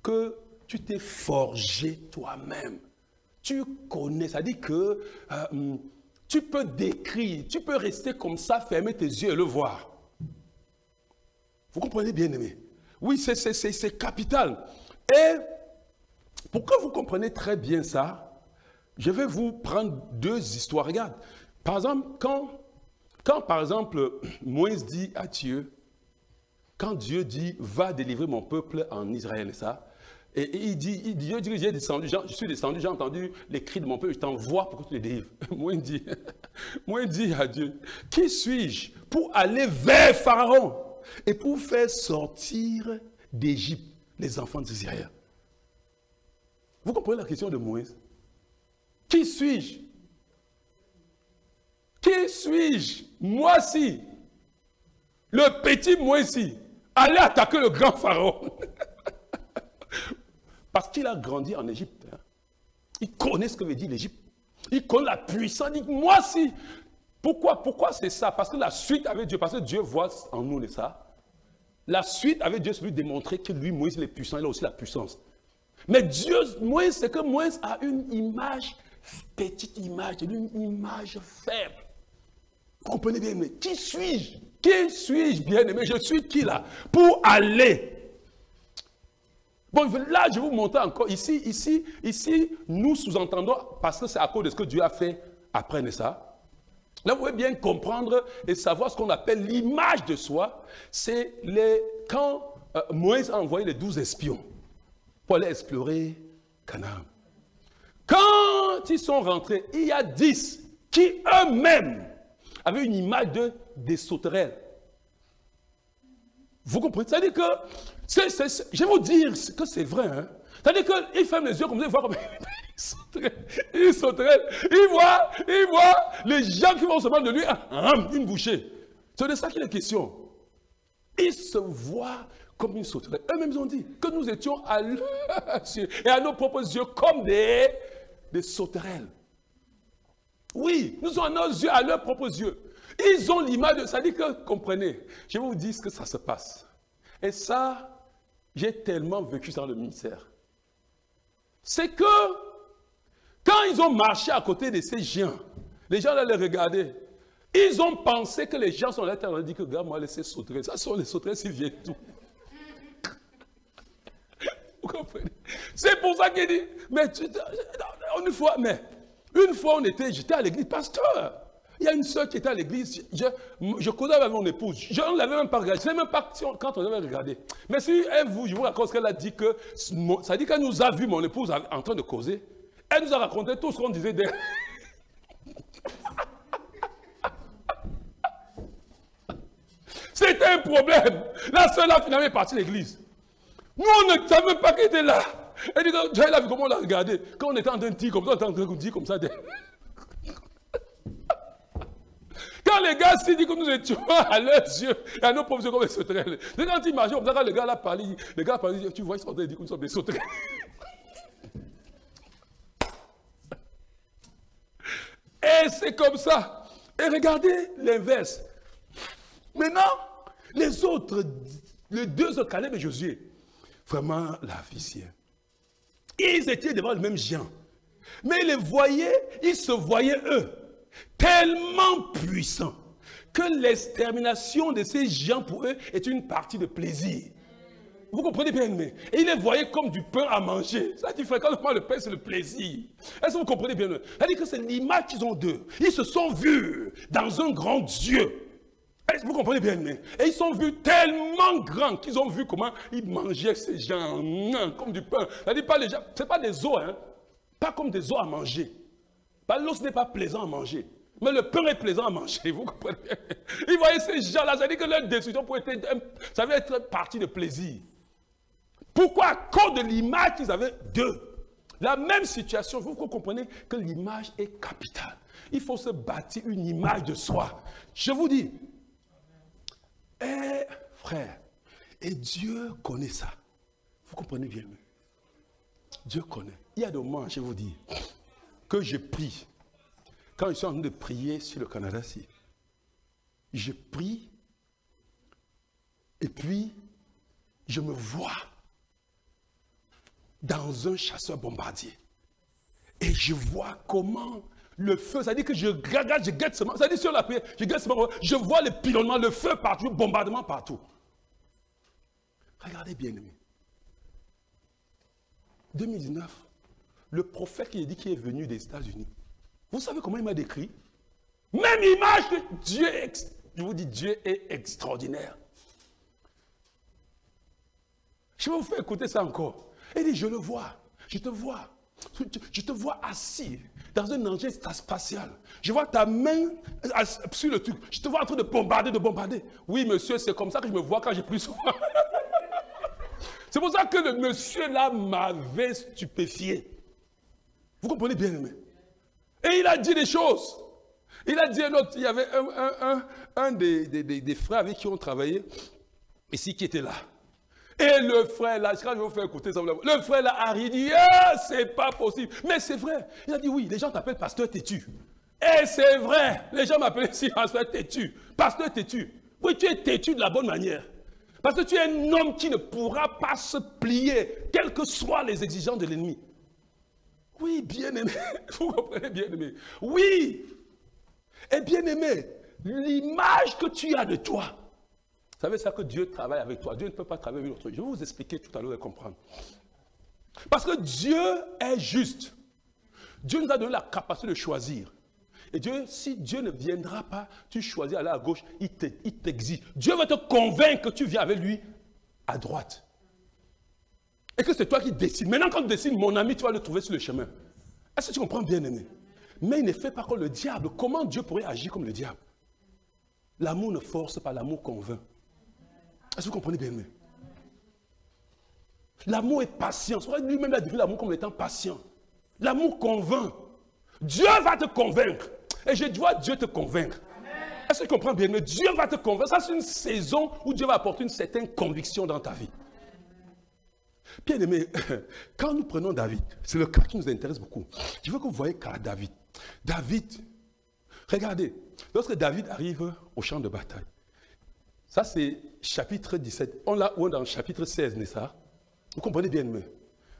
que tu t'es forgé toi-même. Tu connais, ça dit que tu peux décrire, tu peux rester comme ça, fermer tes yeux et le voir. Vous comprenez bien aimé? Oui, c'est capital. Et pour que vous compreniez très bien ça, je vais vous prendre deux histoires. Regarde, par exemple, quand par exemple Moïse dit à Dieu, quand Dieu dit, va délivrer mon peuple en Israël, et Dieu dit, je suis descendu, j'ai entendu les cris de mon peuple, je t'envoie pour que tu les délivres. Moïse dit à Dieu, qui suis-je pour aller vers Pharaon et pour faire sortir d'Égypte les enfants d'Israël? Vous comprenez la question de Moïse? Qui suis-je? Qui suis-je? Moi-ci, le petit moi-ci, aller attaquer le grand Pharaon. Parce qu'il a grandi en Égypte. Il connaît ce que veut dire l'Égypte. Il connaît la puissance. Il dit, moi-ci. Pourquoi c'est ça? Parce que la suite avec Dieu, parce que Dieu voit en nous ça. La suite avec Dieu, c'est lui démontrer que lui, Moïse, il est puissant, il a aussi la puissance. Mais Dieu, Moïse, c'est que Moïse a une image, petite image, une image faible. Vous comprenez bien, mais qui suis-je? Qui suis-je, bien-aimé? Je suis qui là? Pour aller. Bon, là, je vais vous montrer encore. Ici, nous sous-entendons, parce que c'est à cause de ce que Dieu a fait après ça. Là, vous pouvez bien comprendre et savoir ce qu'on appelle l'image de soi. C'est quand Moïse a envoyé les 12 espions pour aller explorer Canaan. Quand ils sont rentrés, il y a 10 qui eux-mêmes avaient une image des sauterelles. Vous comprenez? C'est-à-dire que, je vais vous dire que c'est vrai. Hein? C'est-à-dire qu'ils ferment les yeux comme ça, ils voient comme ils sauterelles. Ils voient les gens qui vont se prendre de lui une bouchée. C'est de ça qu'il est question. Ils se voient comme une sauterelle. Eux-mêmes ont dit que nous étions à leurs yeux et à nos propres yeux comme des sauterelles. Oui, nous sommes à nos yeux, à leurs propres yeux. Ils ont l'image de... Ça dit que, comprenez, je vais vous dire ce que ça se passe. Et ça, j'ai tellement vécu dans le ministère. C'est que, quand ils ont marché à côté de ces géants, les gens allaient les regarder. Ils ont pensé que les gens sont là, ils ont dit que, regarde, moi, laissez sauterelles. Ça sont les sauterelles s'ils viennent tout. Vous comprenez? C'est pour ça qu'il dit, mais une fois, j'étais à l'église, pasteur. Il y a une soeur qui était à l'église, je connais avec mon épouse, je ne l'avais même pas regardé, je ne sais même pas quand on avait regardé. Mais si elle vous, je vous raconte ce qu'elle a dit, ça dit qu'elle nous a vu, mon épouse, en train de causer. Elle nous a raconté tout ce qu'on disait d'elle. C'était un problème. La soeur là, finalement, est partie de l'église. Nous, on ne savait même pas qu'elle était là. Elle dit que elle a vu comment on l'a regardé. Quand on était en train de dire comme ça, on était en train de dire comme ça. Quand les gars s'y disent que nous étions à leurs yeux, et à nos propres yeux comme des sauterelles. Quand ils marchaient, quand le gars là parlait, les gars parlaient, tu vois, ils sont en train de dire que nous sommes des sauterelles. Et c'est comme ça. Et regardez l'inverse. Maintenant, les autres, les deux autres, Caleb et Josué, vraiment la ficelle. Ils étaient devant le même géant. Mais ils les voyaient, ils se voyaient eux, tellement puissants, que l'extermination de ces géants pour eux est une partie de plaisir. Vous comprenez bien, mais et ils les voyaient comme du pain à manger. Ça dit, fréquemment, le pain, c'est le plaisir. Est-ce que vous comprenez bien? Ça dit que c'est l'image qu'ils ont d'eux. Ils se sont vus dans un grand Dieu. Vous comprenez bien, mais et ils sont vus tellement grands qu'ils ont vu comment ils mangeaient ces gens comme du pain. Ça dit pas les gens, c'est pas des os, hein, pas comme des os à manger. L'os n'est pas plaisant à manger, mais le pain est plaisant à manger. Vous comprenez bien? Ils voyaient ces gens-là, ça dit que leur destruction pouvait être, ça va être partie de plaisir. Pourquoi? À cause de l'image qu'ils avaient d'eux. La même situation, vous comprenez que l'image est capitale. Il faut se bâtir une image de soi. Je vous dis. Eh, frère, et Dieu connaît ça. Vous comprenez bien. Dieu connaît. Il y a des moments, je vous dis, que je prie. Quand je suis en train de prier sur le Canada-ci, je prie, et puis, je me vois dans un chasseur bombardier. Et je vois comment le feu, ça dit que je regarde, je guette seulement, ça dit sur la prière, je guette seulement, je vois le pilonnement, le feu partout, le bombardement partout. Regardez bien aimé. 2019, le prophète qui a dit qu'il est venu des États-Unis, vous savez comment il m'a décrit? Même image que Dieu est, je vous dis, Dieu est extraordinaire. Je vais vous faire écouter ça encore. Il dit, je le vois, je te vois. Je te vois assis dans un engin spatial. Je vois ta main sur le truc. Je te vois en train de bombarder, Oui, monsieur, c'est comme ça que je me vois quand j'ai pris souvent. C'est pour ça que le monsieur là m'avait stupéfié. Vous comprenez bien, aimé? Et il a dit des choses. Il a dit un autre, il y avait un des frères avec qui on travaillait ici qui était là. Et le frère là, quand je vais vous faire écouter ça, le frère là a ri, il dit, c'est pas possible. Mais c'est vrai. Il a dit, oui, les gens t'appellent pasteur têtu. Et c'est vrai. Les gens m'appellent ici pasteur têtu. Pasteur têtu. Oui, tu es têtu de la bonne manière. Parce que tu es un homme qui ne pourra pas se plier, quelles que soient les exigences de l'ennemi. Oui, bien-aimé. Vous comprenez, bien-aimé. Oui. Et bien-aimé, l'image que tu as de toi, vous savez ça que Dieu travaille avec toi. Dieu ne peut pas travailler avec l'autre. Je vais vous expliquer tout à l'heure et comprendre. Parce que Dieu est juste. Dieu nous a donné la capacité de choisir. Et Dieu, si Dieu ne viendra pas, tu choisis aller à gauche, il t'exige. Dieu va te convaincre que tu viens avec lui à droite. Et que c'est toi qui décides. Maintenant, quand tu décides, mon ami, tu vas le trouver sur le chemin. Est-ce que tu comprends, bien aimé? Mais il ne fait pas comme le diable. Comment Dieu pourrait agir comme le diable? L'amour ne force pas, l'amour convainc. Est-ce que vous comprenez bien, aimé? L'amour est patient. Lui-même a décrit l'amour comme étant patient. L'amour convainc. Dieu va te convaincre. Et je dois Dieu te convaincre. Est-ce que tu comprends bien? Mais Dieu va te convaincre. Ça, c'est une saison où Dieu va apporter une certaine conviction dans ta vie. Bien aimé, quand nous prenons David, c'est le cas qui nous intéresse beaucoup. Je veux que vous voyez car David. David, regardez, lorsque David arrive au champ de bataille, ça c'est chapitre 17, on l'a dans le chapitre 16, n'est-ce pas? Vous comprenez bien aimé?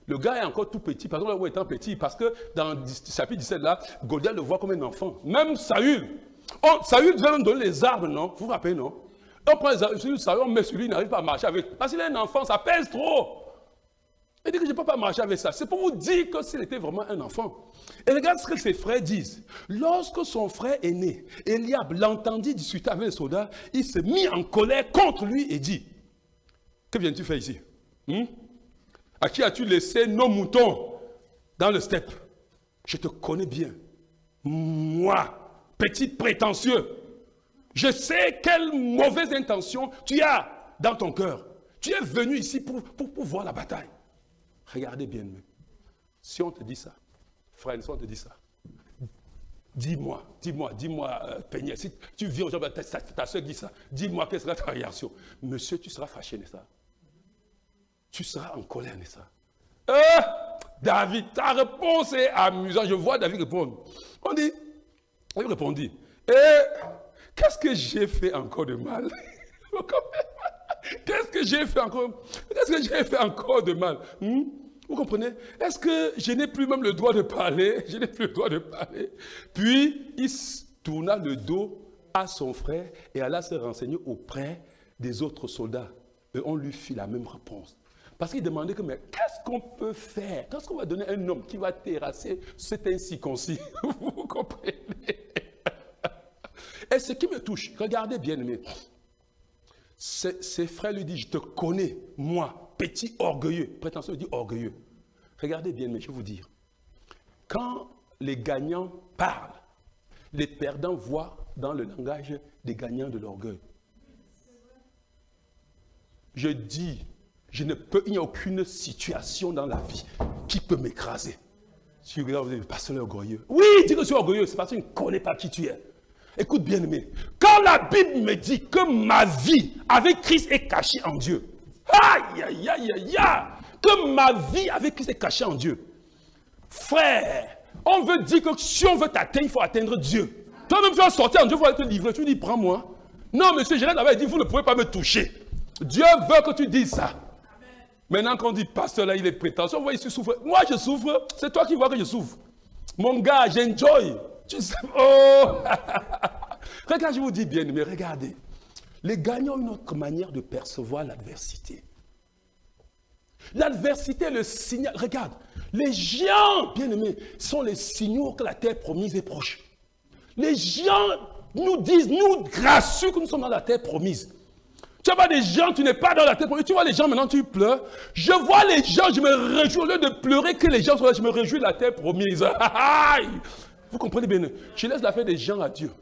Le gars est encore tout petit, par exemple, là où étant petit, parce que dans le chapitre 17 là, Goliath le voit comme un enfant. Même Saül, Saül devait même donner les armes, non? Vous vous rappelez, non? On prend les armes, Saül, on met sur lui, il n'arrive pas à marcher avec. Parce qu'il est un enfant, ça pèse trop. Il dit que je ne peux pas marcher avec ça. C'est pour vous dire que s'il était vraiment un enfant. Et regarde ce que ses frères disent. Lorsque son frère aîné, Eliab, l'entendit discuter avec les soldats, il s'est mis en colère contre lui et dit, que viens-tu faire ici? À qui as-tu laissé nos moutons dans le steppe? Je te connais bien. Moi, petit prétentieux, je sais quelle mauvaise intention tu as dans ton cœur. Tu es venu ici pour voir la bataille. Regardez bien, si on te dit ça, frère, si on te dit ça, dis-moi, Peignet, si tu viens aujourd'hui, ta soeur dit ça, dis-moi quelle sera ta réaction. Monsieur, tu seras fâché, n'est-ce pas? Tu seras en colère, n'est-ce pas? David, ta réponse est amusante. Je vois David répondre. Il répondit, qu'est-ce que j'ai fait encore de mal? Qu'est-ce que j'ai fait encore de mal? Vous comprenez? Est-ce que je n'ai plus même le droit de parler? Je n'ai plus le droit de parler. Puis, il tourna le dos à son frère et alla se renseigner auprès des autres soldats. Et on lui fit la même réponse. Parce qu'il demandait que, mais qu'est-ce qu'on peut faire? Qu'est-ce qu'on va donner à un homme qui va terrasser cet incirconcis? Vous comprenez? Et ce qui me touche, regardez bien, aimé. Ses frères lui disent, je te connais, moi, petit orgueilleux. Prétentieux dit orgueilleux. Regardez bien, mais je vais vous dire. Quand les gagnants parlent, les perdants voient dans le langage des gagnants de l'orgueil. Je dis, il n'y a aucune situation dans la vie qui peut m'écraser. Si vous regardez, parce que c'est orgueilleux. Oui, dis que je suis orgueilleux, c'est parce que tu ne connais pas qui tu es. Écoute bien aimé, quand la Bible me dit que ma vie avec Christ est cachée en Dieu, aïe, aïe, aïe, aïe, aïe, que ma vie avec Christ est cachée en Dieu. Frère, on veut dire que si on veut t'atteindre, il faut atteindre Dieu. Toi-même, tu vas sortir en Dieu, il faut aller te livrer. Tu dis, prends-moi. Non, monsieur, Jérémie avait dit, vous ne pouvez pas me toucher. Dieu veut que tu dises ça. Maintenant, quand on dit, pasteur, là, il est prétentieux, on voit, il souffre. Moi, je souffre, c'est toi qui vois que je souffre. Mon gars, j'enjoy. Tu sais, oh! Regarde, je vous dis bien, mais regardez. Les gagnants ont une autre manière de percevoir l'adversité. L'adversité, le signal. Regarde, les gens, bien aimés, sont les signaux que la terre promise est proche. Les gens nous disent, nous rassurent que nous sommes dans la terre promise. Tu vois des gens, tu n'es pas dans la terre promise. Tu vois les gens, maintenant tu pleures. Je vois les gens, je me réjouis. Au lieu de pleurer que les gens soient là, je me réjouis de la terre promise. Vous comprenez bien? Je laisse l'affaire des gens à Dieu.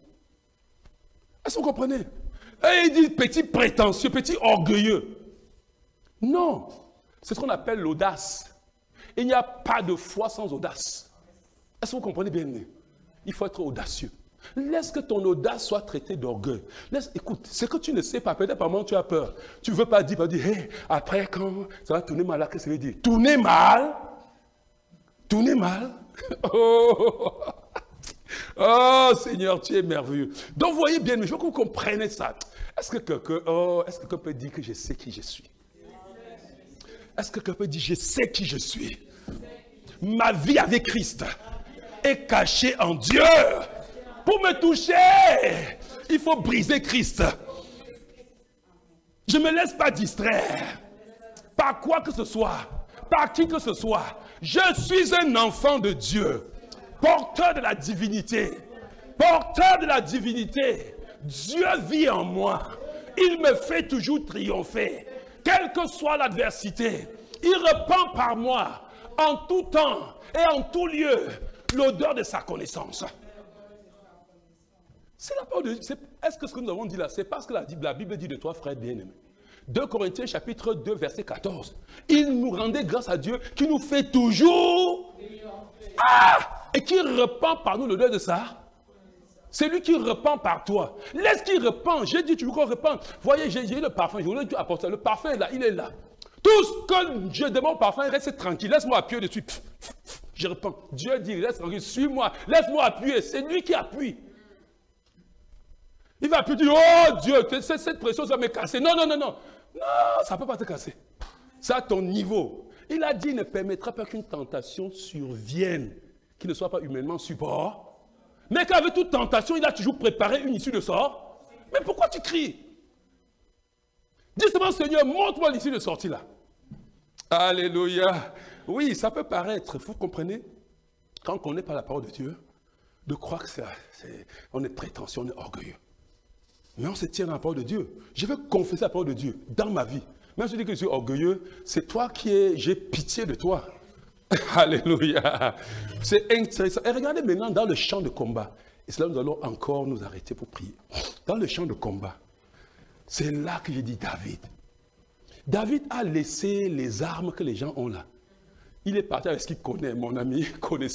Est-ce que vous comprenez? Et il dit petit prétentieux, petit orgueilleux. Non, c'est ce qu'on appelle l'audace. Il n'y a pas de foi sans audace. Est-ce que vous comprenez bien? Il faut être audacieux. Laisse que ton audace soit traitée d'orgueil. Écoute, c'est que tu ne sais pas, peut-être par moment tu as peur. Tu ne veux pas dire, hey, après quand ça va tourner mal, qu'est-ce que ça veut dire? Tourner mal? Tourner mal? Oh! Oh Seigneur, tu es merveilleux. Donc vous voyez bien, mais je veux que vous compreniez ça. Est-ce que quelqu'un peut dire que je sais qui je suis? Est-ce que quelqu'un peut dire je sais qui je suis? Ma vie avec Christ est cachée en Dieu. Pour me toucher, il faut briser Christ. Je ne me laisse pas distraire par quoi que ce soit, par qui que ce soit. Je suis un enfant de Dieu. Porteur de la divinité. Porteur de la divinité. Dieu vit en moi. Il me fait toujours triompher. Quelle que soit l'adversité, il répand par moi, en tout temps et en tout lieu, l'odeur de sa connaissance. C'est la parole de Dieu. Est-ce que ce que nous avons dit là, c'est parce que la Bible dit de toi, frère bien-aimé. 2 Corinthiens chapitre 2, verset 14. Il nous rendait grâce à Dieu qui nous fait toujours... et qui répand par nous l'odeur de ça. C'est lui qui repent par toi. Laisse qu'il repent. J'ai dit, tu veux qu'on repent. Voyez, j'ai eu le parfum. Je voulais apporter. Le parfum est là, il est là. Tout ce que je demande au parfum, reste tranquille. Laisse-moi appuyer dessus. Je repens. Dieu dit, laisse tranquille, suis-moi. Laisse-moi appuyer. C'est lui qui appuie. Il va appuyer, dire, oh Dieu, cette pression, ça va me casser. Non, non, non, non. Non, ça ne peut pas te casser. C'est à ton niveau. Il a dit, il ne permettra pas qu'une tentation survienne, qui ne soit pas humainement support. Mais qu'avec toute tentation, il a toujours préparé une issue de sort. Mais pourquoi tu cries? Dis seulement, Seigneur, montre-moi l'issue de sortie là. Alléluia. Oui, ça peut paraître, vous comprenez, quand on ne connaît pas la parole de Dieu, de croire que on est prétentieux, on est orgueilleux. Mais on se tient dans la parole de Dieu. Je veux confesser la parole de Dieu dans ma vie. Même si je dis que je suis orgueilleux, c'est toi qui es, j'ai pitié de toi. Alléluia. C'est intéressant. Et regardez maintenant dans le champ de combat. Et c'est là que nous allons encore nous arrêter pour prier. Dans le champ de combat, c'est là que j'ai dit David. David a laissé les armes que les gens ont là. Il est parti avec ce qu'il connaît, mon ami. Il connaît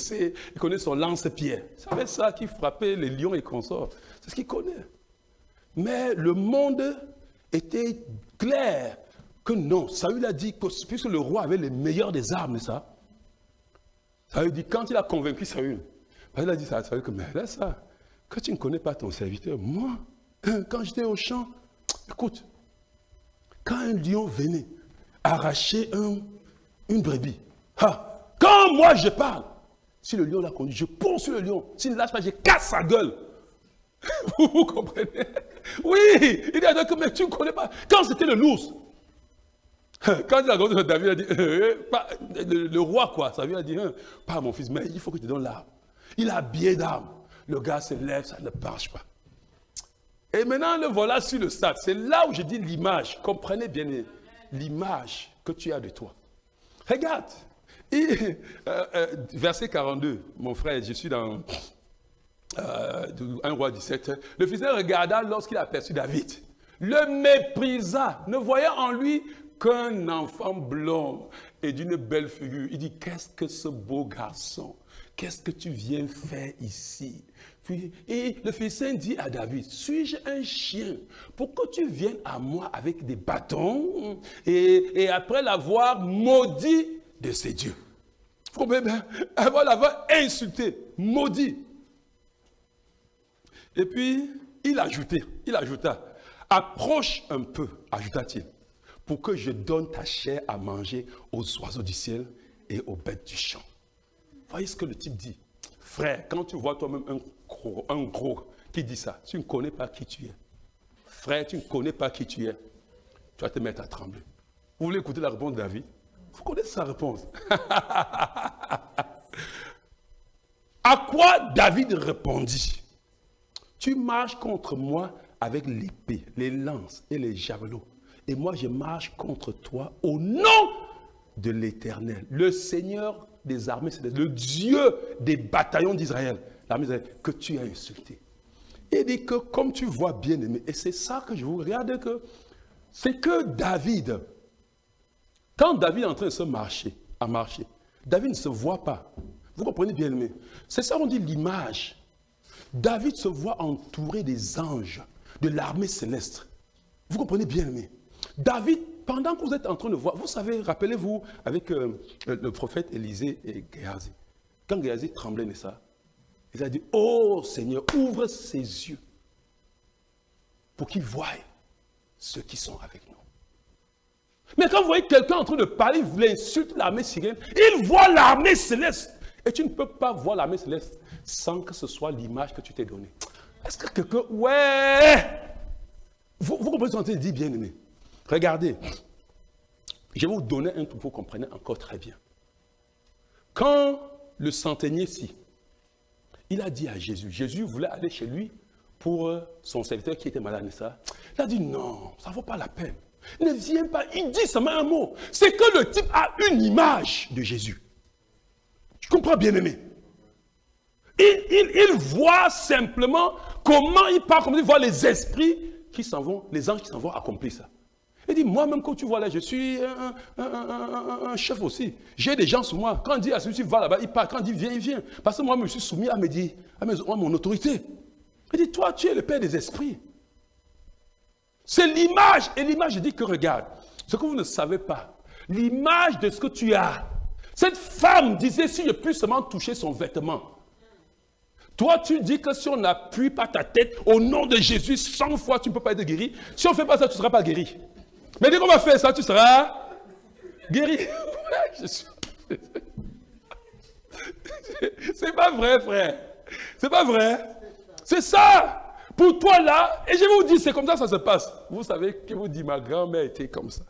son lance-pierre. C'est avec ça qu'il frappait les lions et consorts. C'est ce qu'il connaît. Mais le monde était clair que non. Saül a dit que puisque le roi avait les meilleures des armes, ça veut dire quand il a convaincu Saül, il a dit ça, Saül que mais là ça, que tu ne connais pas ton serviteur. Moi, quand j'étais au champ, écoute, quand un lion venait arracher une brebis, quand moi je parle, si le lion l'a conduit, je ponce sur le lion. S'il ne lâche pas, je casse sa gueule. Vous comprenez? Oui, il a dit, mais tu ne connais pas. Quand c'était le l'ours, quand il a rencontré David, il a dit, le roi quoi, ça lui a dit, pas mon fils, mais il faut que tu donnes l'arme. Il a habillé d'armes. Le gars se lève, ça ne marche pas. Et maintenant, le voilà sur le stade. C'est là où je dis l'image. Comprenez bien l'image que tu as de toi. Regarde. Verset 42, mon frère, je suis dans 1 roi 17. Le Philistien regarda lorsqu'il aperçut David. Le méprisa, ne voyant en lui qu'un enfant blond et d'une belle figure. Il dit, qu'est-ce que ce beau garçon? Qu'est-ce que tu viens faire ici? Et le Philistin dit à David, suis-je un chien pour que tu viennes à moi avec des bâtons et après l'avoir maudit de ses dieux? Vous comprenez bien? Avant l'avoir insulté, maudit. Et puis, il ajouta, approche un peu, ajouta-t-il, pour que je donne ta chair à manger aux oiseaux du ciel et aux bêtes du champ. Voyez ce que le type dit. Frère, quand tu vois toi-même un gros qui dit ça, tu ne connais pas qui tu es. Frère, tu ne connais pas qui tu es. Tu vas te mettre à trembler. Vous voulez écouter la réponse de David? Vous connaissez sa réponse. À quoi David répondit? Tu marches contre moi avec l'épée, les lances et les javelots. Et moi, je marche contre toi au nom de l'Éternel, le Seigneur des armées, c'est le Dieu des bataillons d'Israël, l'armée d'Israël, que tu as insulté. Il dit que comme tu vois bien aimé, et c'est ça que je vous regarde, que c'est que David, quand David est en train de se marcher, David ne se voit pas. Vous comprenez bien aimé? C'est ça on dit l'image. David se voit entouré des anges, de l'armée céleste. Vous comprenez bien aimé? David, pendant que vous êtes en train de voir, vous savez, rappelez-vous avec le prophète Élisée et Géasi. Quand Géasi tremblait de ça, il a dit, oh Seigneur, ouvre ses yeux pour qu'il voie ceux qui sont avec nous. Mais quand vous voyez quelqu'un en train de parler, il insulte l'armée syrienne, il voit l'armée céleste. Et tu ne peux pas voir l'armée céleste sans que ce soit l'image que tu t'es donnée. Est-ce que quelqu'un... Ouais! Vous comprenez ce que je dis, bien aimé? Regardez. Je vais vous donner un truc, vous comprenez encore très bien. Quand le centenier-ci, il a dit à Jésus, Jésus voulait aller chez lui pour son serviteur qui était malade, ça. Il a dit non, ça ne vaut pas la peine. Ne viens pas, il dit seulement un mot. C'est que le type a une image de Jésus. Tu comprends bien aimé? Il voit simplement comment il parle, comment il voit les esprits qui s'en vont, les anges qui s'en vont accomplir ça. Il dit, moi-même, quand tu vois là, je suis un chef aussi. J'ai des gens sous moi. Quand il dit à celui-ci, va là-bas, il part. Quand il dit, viens, il vient. Parce que moi, je me suis soumis à mon autorité. Il dit, toi, tu es le Père des esprits. C'est l'image. Et l'image, je dis que regarde, ce que vous ne savez pas, l'image de ce que tu as. Cette femme disait, si je puis seulement toucher son vêtement. Toi, tu dis que si on n'appuie pas ta tête au nom de Jésus 100 fois, tu ne peux pas être guéri. Si on ne fait pas ça, tu ne seras pas guéri. Mais dès qu'on va faire ça, tu seras guéri. C'est pas vrai, frère. C'est pas vrai. C'est ça. Pour toi là, et je vais vous dire, c'est comme ça que ça se passe. Vous savez que vous dites, ma grand-mère était comme ça.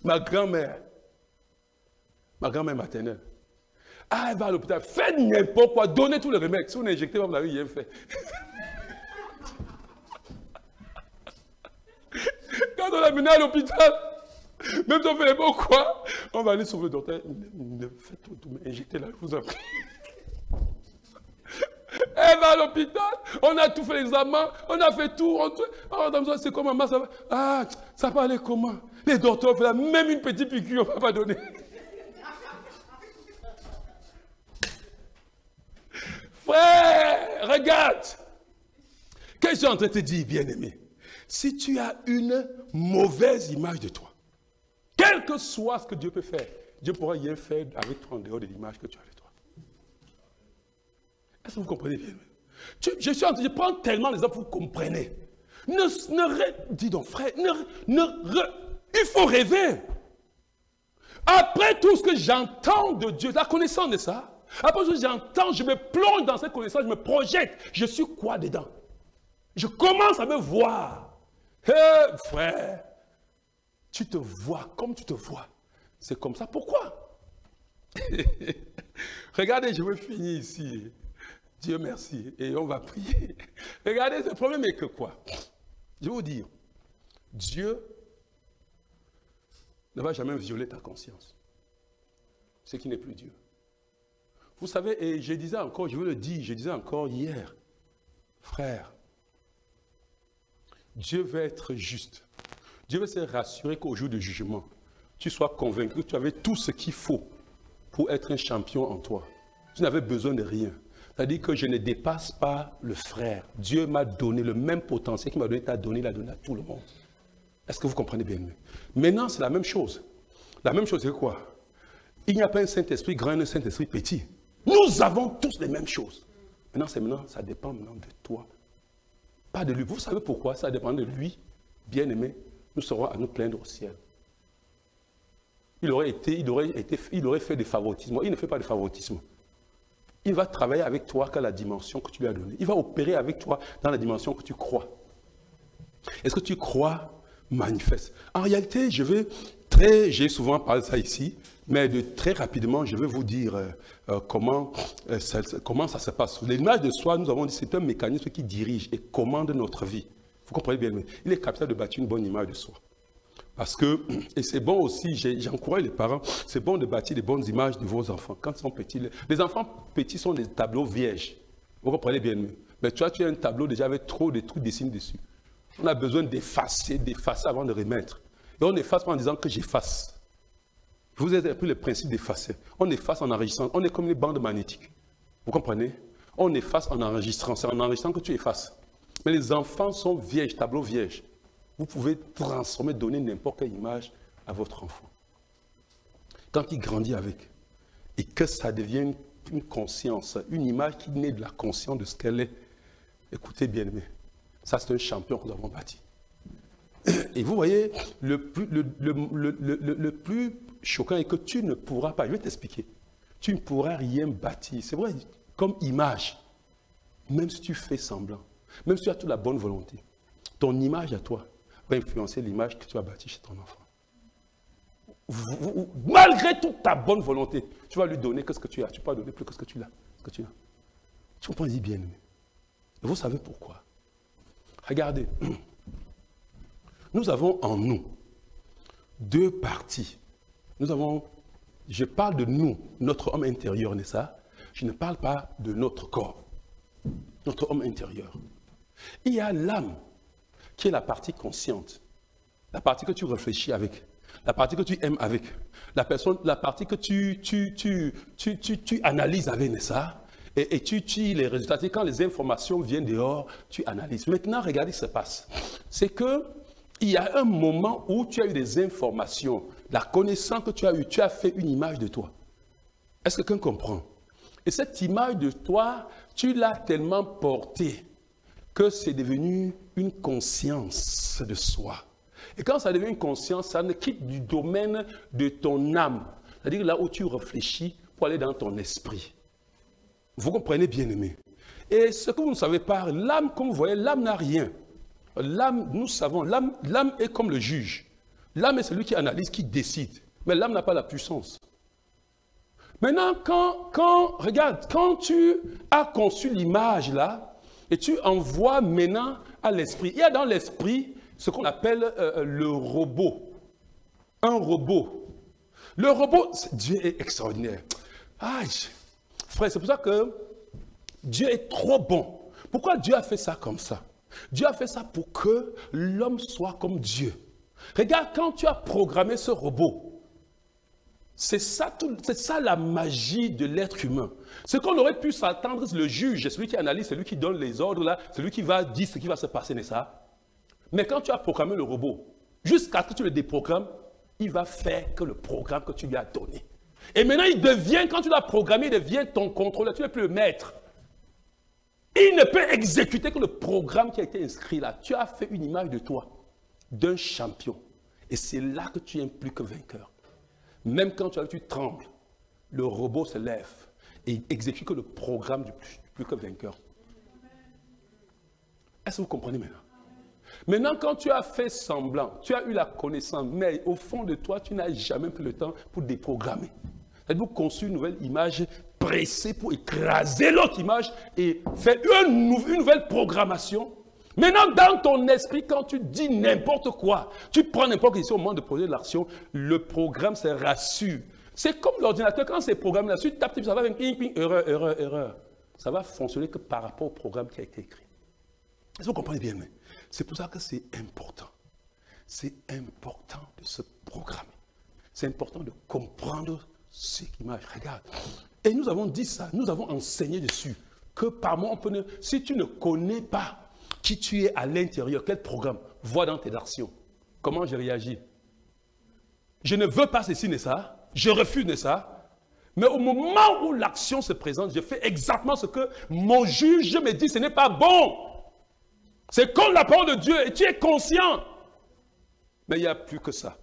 Ma grand-mère maternelle. Ah, elle va à l'hôpital, faites n'importe quoi, donnez tous les remèdes. Si vous n'injectez pas, vous n'avez rien fait. Quand on l'a mené à l'hôpital, même si on fait n'importe quoi, on va aller sur le docteur. Ne faites tout, mais injectez-la, je vous en prie. Elle va à l'hôpital, on a tout fait l'examen, on a fait tout. C'est comment, maman, ça va? Ah, ça va aller comment? Les docteurs font même une petite piqûre, on ne va pas donner. Frère, regarde. Qu'est-ce que je suis en train de te dire, bien-aimé? Si tu as une mauvaise image de toi, quel que soit ce que Dieu peut faire, Dieu pourra rien faire avec toi en dehors de l'image que tu as de toi. Est-ce que vous comprenez bien? Je prends tellement les exemples pour que vous compreniez. Dis donc, frère, il faut rêver. Après tout ce que j'entends de Dieu, la connaissance de ça, après tout ce que j'entends, je me plonge dans cette connaissance, je me projette. Je suis quoi dedans? Je commence à me voir. Hé, frère, tu te vois comme tu te vois. C'est comme ça. Pourquoi? Regardez, je vais finir ici. Dieu merci. Et on va prier. Regardez, le problème est que quoi? Je vais vous dire, Dieu ne va jamais violer ta conscience. Ce qui n'est plus Dieu. Vous savez, et je disais encore, je vous le dis, je disais encore hier, frère, Dieu veut être juste. Dieu veut se rassurer qu'au jour du jugement, tu sois convaincu que tu avais tout ce qu'il faut pour être un champion en toi. Tu n'avais besoin de rien. C'est-à-dire que je ne dépasse pas le frère. Dieu m'a donné le même potentiel qu'il m'a donné, t'a donné, il a donné à tout le monde. Est-ce que vous comprenez bien? Maintenant, c'est la même chose. La même chose, c'est quoi? Il n'y a pas un Saint-Esprit grand et un Saint-Esprit petit. Nous avons tous les mêmes choses. Maintenant, ça dépend maintenant de toi. Pas de lui. Vous savez pourquoi? Ça dépend de lui. Bien-aimé, nous serons à nous plaindre au ciel. Il aurait fait des favoritismes. Il ne fait pas de favoritisme. Il va travailler avec toi qu'à la dimension que tu lui as donnée. Il va opérer avec toi dans la dimension que tu crois. Est-ce que tu crois? Manifeste. En réalité, j'ai souvent parlé de ça ici, mais très rapidement, je vais vous dire comment ça se passe. L'image de soi, nous avons dit, c'est un mécanisme qui dirige et commande notre vie. Vous comprenez bien, mais il est capital de bâtir une bonne image de soi. Parce que, et c'est bon aussi, j'encourage les parents, c'est bon de bâtir des bonnes images de vos enfants. Quand ils sont petits, les enfants petits sont des tableaux vierges. Vous comprenez bien, mais tu as un tableau déjà avec trop de trucs dessinés dessus. On a besoin d'effacer avant de remettre. Et on efface pas en disant que j'efface. Vous avez appris le principe d'effacer. On efface en enregistrant. On est comme une bande magnétique. Vous comprenez? On efface en enregistrant. C'est en enregistrant que tu effaces. Mais les enfants sont vierges, tableaux vierges. Vous pouvez transformer, donner n'importe quelle image à votre enfant. Quand il grandit avec, et que ça devient une conscience, une image qui naît de la conscience de ce qu'elle est, écoutez bien aimé, ça c'est un champion que nous avons bâti. Et vous voyez, le plus choquant est que tu ne pourras pas, je vais t'expliquer, tu ne pourras rien bâtir, c'est vrai, comme image, même si tu fais semblant, même si tu as toute la bonne volonté, ton image à toi va influencer l'image que tu as bâtie chez ton enfant. Malgré toute ta bonne volonté, tu vas lui donner que ce que tu as, tu ne peux pas donner plus que ce que tu as. Tu comprends bien, aimé. Et vous savez pourquoi? Regardez, nous avons en nous deux parties. Nous avons, je parle de nous, notre homme intérieur, n'est-ce pas? Je ne parle pas de notre corps, notre homme intérieur. Il y a l'âme, qui est la partie consciente, la partie que tu réfléchis avec, la partie que tu aimes avec, la partie que tu analyses avec, n'est-ce pas? Et tu tires les résultats. Et quand les informations viennent dehors, tu analyses. Maintenant, regardez ce qui se passe. C'est qu'il y a un moment où tu as eu des informations. La connaissance que tu as eue, tu as fait une image de toi. Est-ce que quelqu'un comprend? Et cette image de toi, tu l'as tellement portée que c'est devenu une conscience de soi. Et quand ça devient une conscience, ça ne quitte du domaine de ton âme. C'est-à-dire là où tu réfléchis pour aller dans ton esprit. Vous comprenez, bien-aimés? Et ce que vous ne savez pas, l'âme, comme vous voyez, l'âme n'a rien. L'âme, nous savons, l'âme est comme le juge. L'âme est celui qui analyse, qui décide. Mais l'âme n'a pas la puissance. Maintenant, regarde, quand tu as conçu l'image là, et tu envoies maintenant à l'esprit, il y a dans l'esprit ce qu'on appelle le robot. Un robot. Le robot, Dieu est extraordinaire. Ah, frère, c'est pour ça que Dieu est trop bon. Pourquoi Dieu a fait ça comme ça? Dieu a fait ça pour que l'homme soit comme Dieu. Regarde, quand tu as programmé ce robot, c'est ça la magie de l'être humain. Ce qu'on aurait pu s'attendre, c'est le juge, celui qui analyse, celui qui donne les ordres, là, celui qui va dire ce qui va se passer, n'est-ce pas? Mais quand tu as programmé le robot, jusqu'à ce que tu le déprogrammes, il va faire que le programme que tu lui as donné. Et maintenant, il devient, quand tu l'as programmé, il devient ton contrôleur, tu n'es plus le maître. Il ne peut exécuter que le programme qui a été inscrit là. Tu as fait une image de toi, d'un champion. Et c'est là que tu es plus que vainqueur. Même quand tu trembles, le robot se lève et il exécute que le programme du plus que vainqueur. Est-ce que vous comprenez maintenant? Maintenant, quand tu as fait semblant, tu as eu la connaissance, mais au fond de toi, tu n'as jamais pris le temps pour déprogrammer. C'est-à-dire pour construire une nouvelle image, presser pour écraser l'autre image et faire une nouvelle programmation. Maintenant, dans ton esprit, quand tu dis n'importe quoi, tu prends n'importe quelle décision au moment de poser l'action, le programme se rassure. C'est comme l'ordinateur, quand c'est programmé là-dessus, tu tapes, ça va avec ping, ping, erreur, erreur, erreur. Ça va fonctionner que par rapport au programme qui a été écrit. Est-ce que vous comprenez bien? C'est pour ça que c'est important. C'est important de se programmer. C'est important de comprendre ce qui marche. Regarde. Et nous avons dit ça, nous avons enseigné dessus. Que par moi, si tu ne connais pas qui tu es à l'intérieur, quel programme, vois dans tes actions. Comment je réagis? Je ne veux pas ceci, n'est ça? Je refuse, n'est ça? Mais au moment où l'action se présente, je fais exactement ce que mon juge me dit, ce n'est pas bon. C'est comme la parole de Dieu et tu es conscient. Mais il n'y a plus que ça.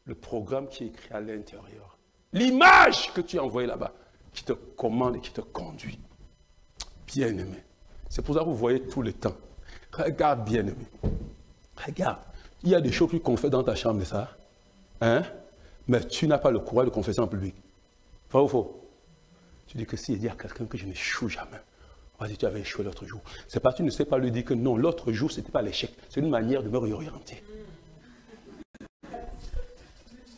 Le programme qui est écrit à l'intérieur. L'image que tu as envoyée là-bas, qui te commande et qui te conduit. Bien-aimé. C'est pour ça que vous voyez tout le temps. Regarde, bien-aimé. Regarde. Il y a des choses que tu confesses dans ta chambre, ça. Hein? Mais tu n'as pas le courage de confesser en public. Vrai ou faux? Tu dis que s'il dit à quelqu'un que je n'échoue jamais. Vas-y, tu avais échoué l'autre jour. C'est pas, tu ne sais pas lui dire que non, l'autre jour, ce n'était pas l'échec. C'est une manière de me réorienter.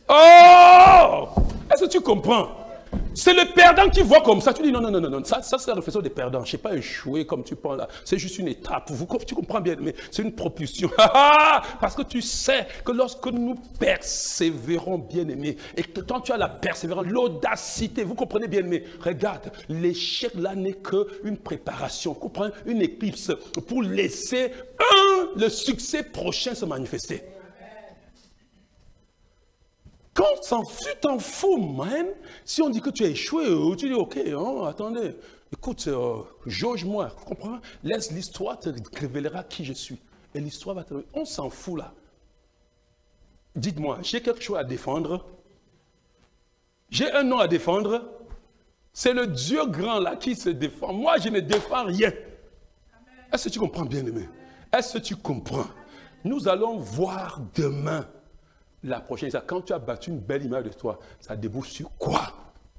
Oh! Est-ce que tu comprends? C'est le perdant qui voit comme ça. Tu dis non, non, non, non, ça c'est la réflexion des perdants. Je ne sais pas échouer comme tu penses là. C'est juste une étape. Tu comprends bien, mais c'est une propulsion. Parce que tu sais que lorsque nous persévérons, bien-aimés, et que quand tu as la persévérance, l'audacité, vous comprenez bien, mais regarde, l'échec là n'est qu'une préparation. Vous comprenez? Une éclipse pour laisser le succès prochain se manifester. Quand tu t'en fous, man, si on dit que tu as échoué, tu dis, ok, attendez, écoute, jauge-moi, tu comprends? Laisse l'histoire te révélera qui je suis. Et l'histoire va te... On s'en fout là. Dites-moi, j'ai quelque chose à défendre? J'ai un nom à défendre? C'est le Dieu grand là qui se défend. Moi, je ne défends rien. Est-ce que tu comprends bien, aimé? Est-ce que tu comprends? Nous allons voir demain. La prochaine, quand tu as battu une belle image de toi, ça débouche sur quoi?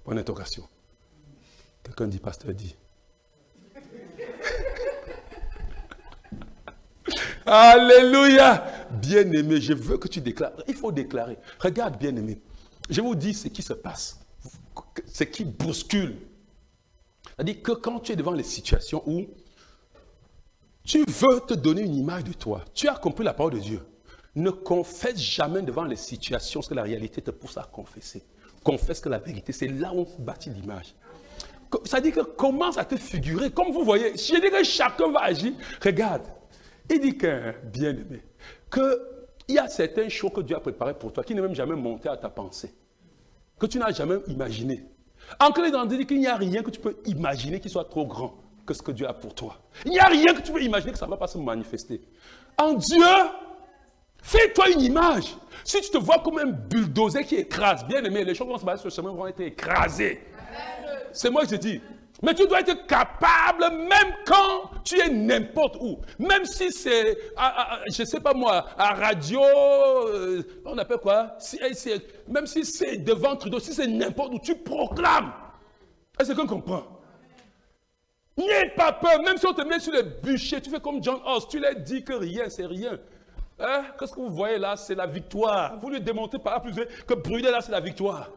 Point d'interrogation. Quelqu'un dit, pasteur dit. Alléluia! Bien-aimé, je veux que tu déclares. Il faut déclarer. Regarde, bien-aimé. Je vous dis ce qui se passe. Ce qui bouscule. C'est-à-dire que quand tu es devant les situations où tu veux te donner une image de toi, tu as compris la parole de Dieu. Ne confesse jamais devant les situations ce que la réalité te pousse à confesser. Confesse que la vérité, c'est là où on bâtit l'image. Ça dit que commence à te figurer. Comme vous voyez, je dis que chacun va agir. Regarde, il dit que, bien-aimé, qu'il y a certaines choses que Dieu a préparées pour toi qui n'est même jamais monté à ta pensée. Que tu n'as jamais imaginé. En clair, il dit qu'il n'y a rien que tu peux imaginer qui soit trop grand que ce que Dieu a pour toi. Il n'y a rien que tu peux imaginer que ça ne va pas se manifester. En Dieu, fais-toi une image. Si tu te vois comme un bulldozer qui écrase, bien aimé, les choses vont se passer sur ce chemin, vont être écrasées. C'est moi qui te dis. Mais tu dois être capable, même quand tu es n'importe où. Même si c'est, je ne sais pas moi, à radio, on appelle quoi? Même si c'est devant Trudeau, si c'est n'importe où, tu proclames. Est-ce qu'on comprend? N'aie pas peur, même si on te met sur le bûcher, tu fais comme John Hus, tu leur dis que rien, c'est rien. Hein? Qu'est-ce que vous voyez là? C'est la victoire. Vous lui démontrez par plus que brûler là, c'est la victoire.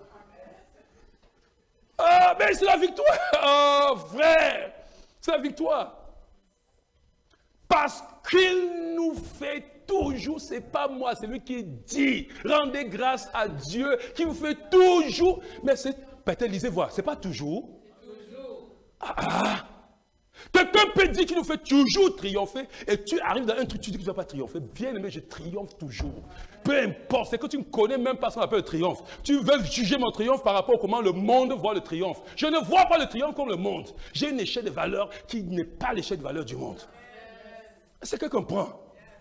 Ah, mais c'est la victoire. Oh, frère, c'est la victoire. Parce qu'il nous fait toujours, c'est pas moi, c'est lui qui dit, rendez grâce à Dieu, qui vous fait toujours. Mais c'est, peut-être lisez voir, c'est pas toujours. Quelqu'un peut dire qu'il nous fait toujours triompher et tu arrives dans un truc, tu dis que tu ne vas pas triompher. Bien aimé, je triomphe toujours. Peu importe, c'est que tu ne connais même pas ce qu'on appelle le triomphe. Tu veux juger mon triomphe par rapport à comment le monde voit le triomphe. Je ne vois pas le triomphe comme le monde. J'ai une échelle de valeur qui n'est pas l'échelle de valeur du monde. C'est que comprend.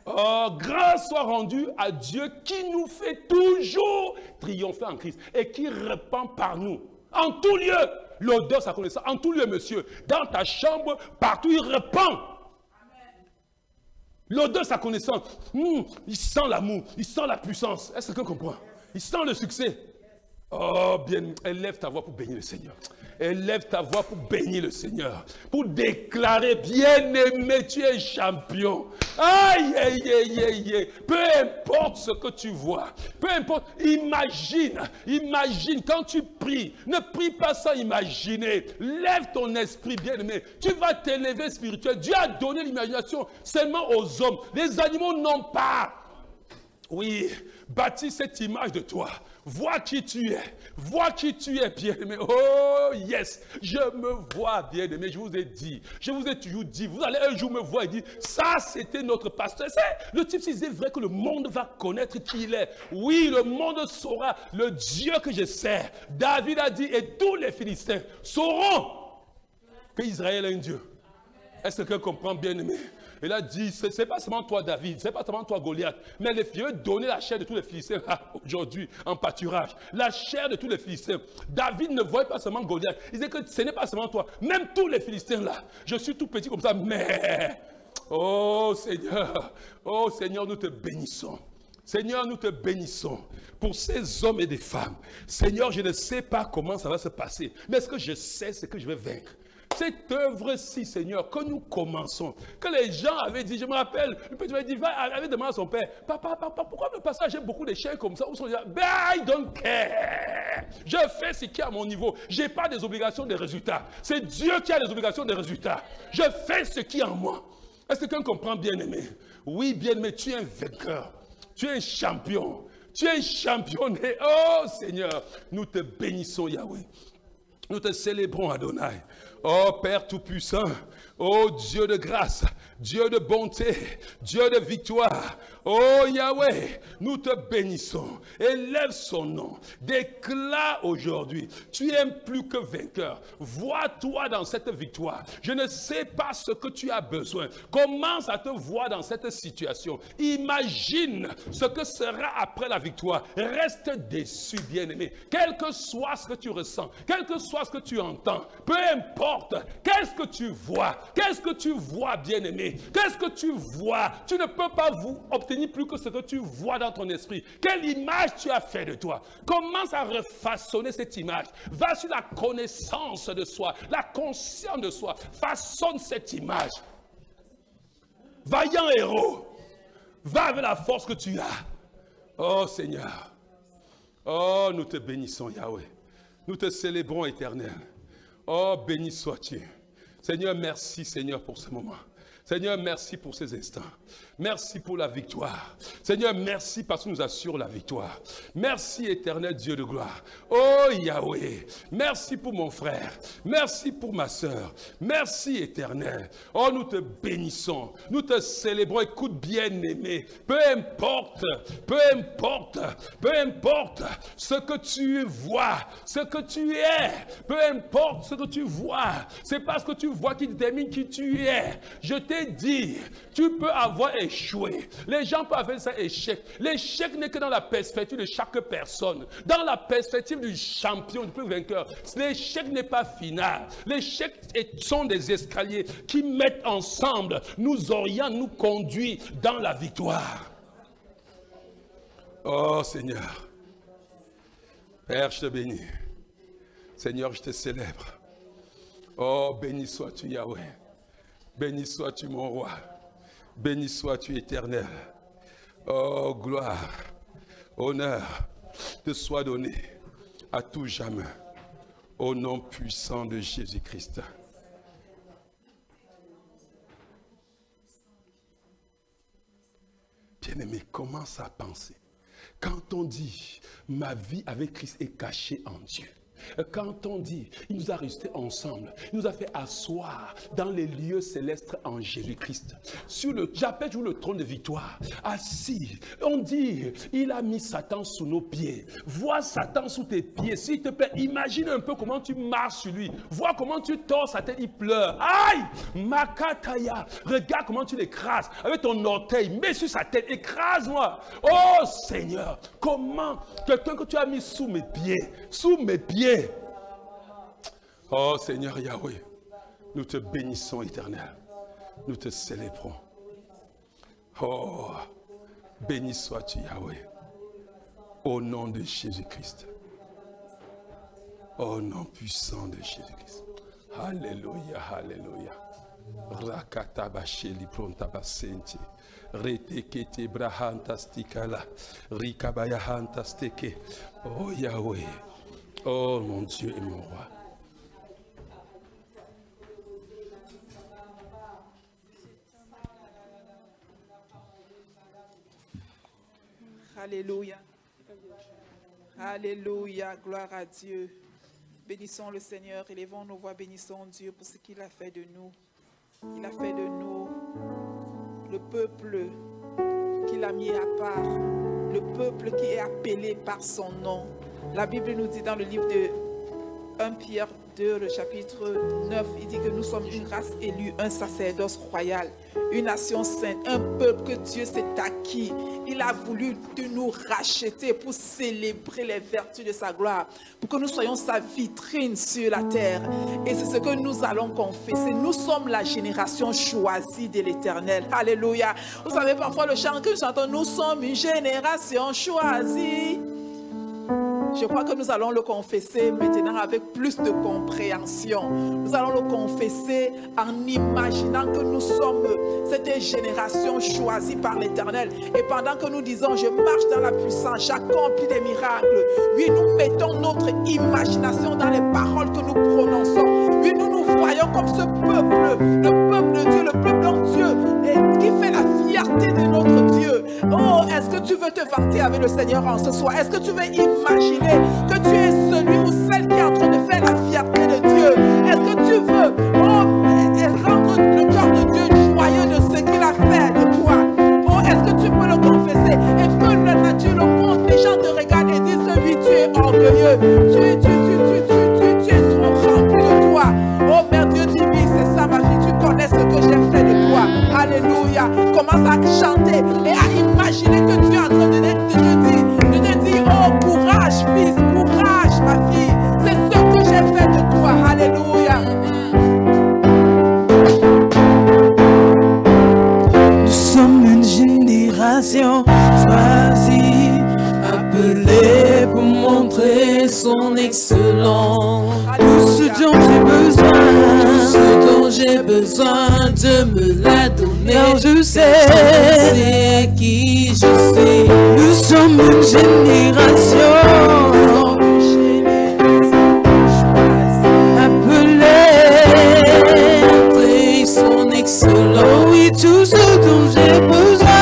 Oh, grâce soit rendue à Dieu qui nous fait toujours triompher en Christ et qui répand par nous. En tout lieu, l'odeur, sa connaissance. En tout lieu, monsieur, dans ta chambre, partout, il répand. L'odeur, sa connaissance. Il sent l'amour, il sent la puissance. Est-ce que quelqu'un comprend? Il sent le succès. Oh, bien, élève ta voix pour bénir le Seigneur. Élève ta voix pour bénir le Seigneur. Pour déclarer, bien-aimé, tu es champion. Aïe, aïe, aïe, aïe, aïe. Peu importe ce que tu vois. Peu importe. Imagine quand tu pries. Ne prie pas sans imaginer. Lève ton esprit, bien-aimé. Tu vas t'élever spirituel. Dieu a donné l'imagination seulement aux hommes. Les animaux n'ont pas. Oui, bâtis cette image de toi. Vois qui tu es. Vois qui tu es, bien-aimé. Oh, yes. Je me vois, bien-aimé. Je vous ai dit. Je vous ai toujours dit. Vous allez un jour me voir et dire, ça, c'était notre pasteur. Le type, c'est vrai que le monde va connaître qui il est. Oui, le monde saura le Dieu que je sers. David a dit, et tous les Philistins sauront que Israël est un Dieu. Est-ce que quelqu'un comprend, bien-aimé? Il a dit, ce n'est pas seulement toi David, ce n'est pas seulement toi Goliath, mais les Dieu donner la chair de tous les Philistins aujourd'hui en pâturage. La chair de tous les Philistins. David ne voyait pas seulement Goliath. Il disait que ce n'est pas seulement toi. Même tous les Philistins là. Je suis tout petit comme ça, mais... Oh Seigneur, nous te bénissons. Seigneur, nous te bénissons pour ces hommes et des femmes. Seigneur, je ne sais pas comment ça va se passer, mais ce que je sais, c'est que je vais vaincre. Cette œuvre-ci, Seigneur, que nous commençons, que les gens avaient dit, je me rappelle, le petit avait dit, avait demandé à son père, papa, pourquoi le passage j'ai beaucoup de chiens comme ça? Où sont les gens? Ben, I don't care. Je fais ce qui est à mon niveau. Je n'ai pas des obligations de résultats. C'est Dieu qui a les obligations de résultats. Je fais ce qui est en moi. Est-ce que quelqu'un comprend, bien-aimé? Oui, bien-aimé, tu es un vainqueur. Tu es un champion. Tu es un championné. Oh, Seigneur, nous te bénissons, Yahweh. Nous te célébrons, Adonai. Oh Père Tout-Puissant, oh Dieu de grâce, Dieu de bonté, Dieu de victoire, oh Yahweh, nous te bénissons, élève son nom, déclare aujourd'hui, tu es plus que vainqueur, vois-toi dans cette victoire, je ne sais pas ce que tu as besoin, commence à te voir dans cette situation, imagine ce que sera après la victoire, reste déçu bien-aimé, quel que soit ce que tu ressens, quel que soit ce que tu entends, peu importe, qu'est-ce que tu vois? Qu'est-ce que tu vois, bien-aimé? Qu'est-ce que tu vois? Tu ne peux pas obtenir plus que ce que tu vois dans ton esprit. Quelle image tu as fait de toi? Commence à refaçonner cette image. Va sur la connaissance de soi, la conscience de soi. Façonne cette image. Vaillant héros, va avec la force que tu as. Oh Seigneur, oh nous te bénissons Yahweh. Nous te célébrons éternel. Oh, béni sois-tu. Seigneur, merci Seigneur pour ce moment. Seigneur, merci pour ces instants. merci pour la victoire. Seigneur, merci parce que nous assure la victoire. Merci éternel Dieu de gloire. Oh Yahweh, merci pour mon frère. Merci pour ma soeur. Merci éternel. Oh, nous te bénissons. Nous te célébrons. Écoute bien aimé. Peu importe ce que tu vois, ce que tu es. Peu importe ce que tu vois. C'est parce que tu vois qui détermine qui tu es. Je t'ai dit, tu peux avoir échoué. Les gens peuvent appeler ça échec. L'échec n'est que dans la perspective de chaque personne. Dans la perspective du champion, du plus vainqueur. L'échec n'est pas final. L'échec sont des escaliers qui mettent ensemble, nous orientent, nous conduisent dans la victoire. Oh Seigneur, Père, je te bénis. Seigneur, je te célèbre. Oh, béni sois-tu Yahweh. Béni sois-tu mon roi. Béni sois-tu éternel. Oh, gloire, honneur te soit donné à tout jamais. Au nom puissant de Jésus-Christ. Bien-aimé, commence à penser. Quand on dit, ma vie avec Christ est cachée en Dieu. Quand on dit, il nous a restés ensemble, il nous a fait asseoir dans les lieux célestes en Jésus-Christ. J'appelle toujours le trône de victoire, assis. On dit, il a mis Satan sous nos pieds. Vois Satan sous tes pieds. S'il te plaît, imagine un peu comment tu marches sur lui. Vois comment tu tords sa tête, il pleure. Aïe! Makataya! Regarde comment tu l'écrases avec ton orteil. Mets sur sa tête, écrase-moi. Oh Seigneur, comment quelqu'un que tu as mis sous mes pieds, oh Seigneur Yahweh, nous te bénissons éternel, nous te célébrons. Oh, béni sois-tu Yahweh, au nom de Jésus-Christ, au nom puissant de Jésus-Christ. Alléluia, alléluia. Rakatabasheli prontabasenti. Retekete brahantastikala. Rikabayahantasteke. Oh Yahweh. Oh mon Dieu et mon roi. Alléluia. Alléluia. Gloire à Dieu. Bénissons le Seigneur. Élevons nos voix. Bénissons Dieu pour ce qu'il a fait de nous. Il a fait de nous le peuple qu'il a mis à part. Le peuple qui est appelé par son nom. La Bible nous dit dans le livre de 1 Pierre 2, le chapitre 9, il dit que nous sommes une race élue, un sacerdoce royal, une nation sainte, un peuple que Dieu s'est acquis. Il a voulu nous racheter pour célébrer les vertus de sa gloire, pour que nous soyons sa vitrine sur la terre. Et c'est ce que nous allons confesser. Nous sommes la génération choisie de l'Éternel. Alléluia. Vous savez, parfois le chant que nous chantons, nous sommes une génération choisie. Je crois que nous allons le confesser maintenant avec plus de compréhension. Nous allons le confesser en imaginant que nous sommes cette génération choisie par l'Éternel. Et pendant que nous disons, je marche dans la puissance, j'accomplis des miracles. Oui, nous mettons notre imagination dans les paroles que nous prononçons. Oui, nous nous voyons comme ce peuple, le peuple de Dieu, le peuple de Dieu, qui fait la fierté de notre Dieu. Oh, est-ce que tu veux te vanter avec le Seigneur en ce soir? Est-ce que tu veux imaginer que tu es celui ou celle qui est en train de faire la fierté de Dieu? Est-ce que tu veux rendre le cœur de Dieu joyeux de ce qu'il a fait de toi? Oh, est-ce que tu peux le confesser? Et que la nature, le monde, les gens te regardent et disent que oui, tu es orgueilleux. Tu es trop rempli de toi. Oh, Mère Dieu dit oui, c'est ça ma fille, tu connais ce que j'ai fait de toi. Alléluia. Commence à chanter et à imaginer que tu es en train de te dire, oh, courage fils, courage ma fille. C'est ce que j'ai fait de toi. Alléluia. Nous sommes une génération choisie, appelée pour montrer son excellence. Tout ce dont j'ai besoin de me la donner. Car je sais qui je suis. Nous sommes une génération appelée pour montrer son excellence. Oui, tout ce dont j'ai besoin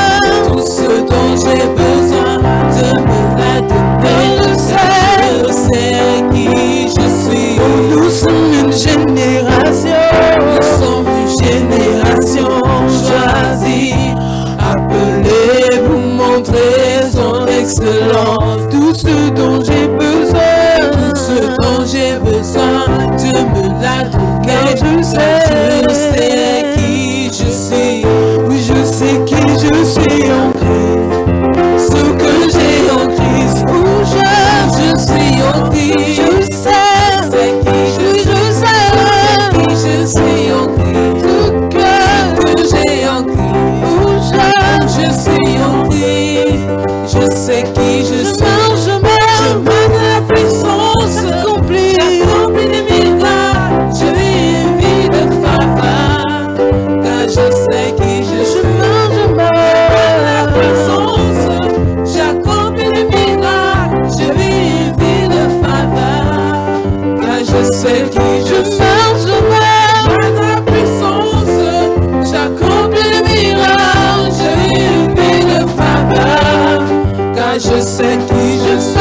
Je sais qui je suis en Christ. Tout que j'ai en Christ. Je suis en Christ. Je sais qui je suis. Je marche de la puissance. J'accomplis des miracles. Je vis une vie de faveur. Car je sais qui je suis. Je marche de la puissance. J'accomplis des miracles. Je vis une vie de faveur. Car je sais qui je suis. Je marche de la puissance. J'accomplis des miracles. Je vis une vie de faveur. Car je sais qui je suis.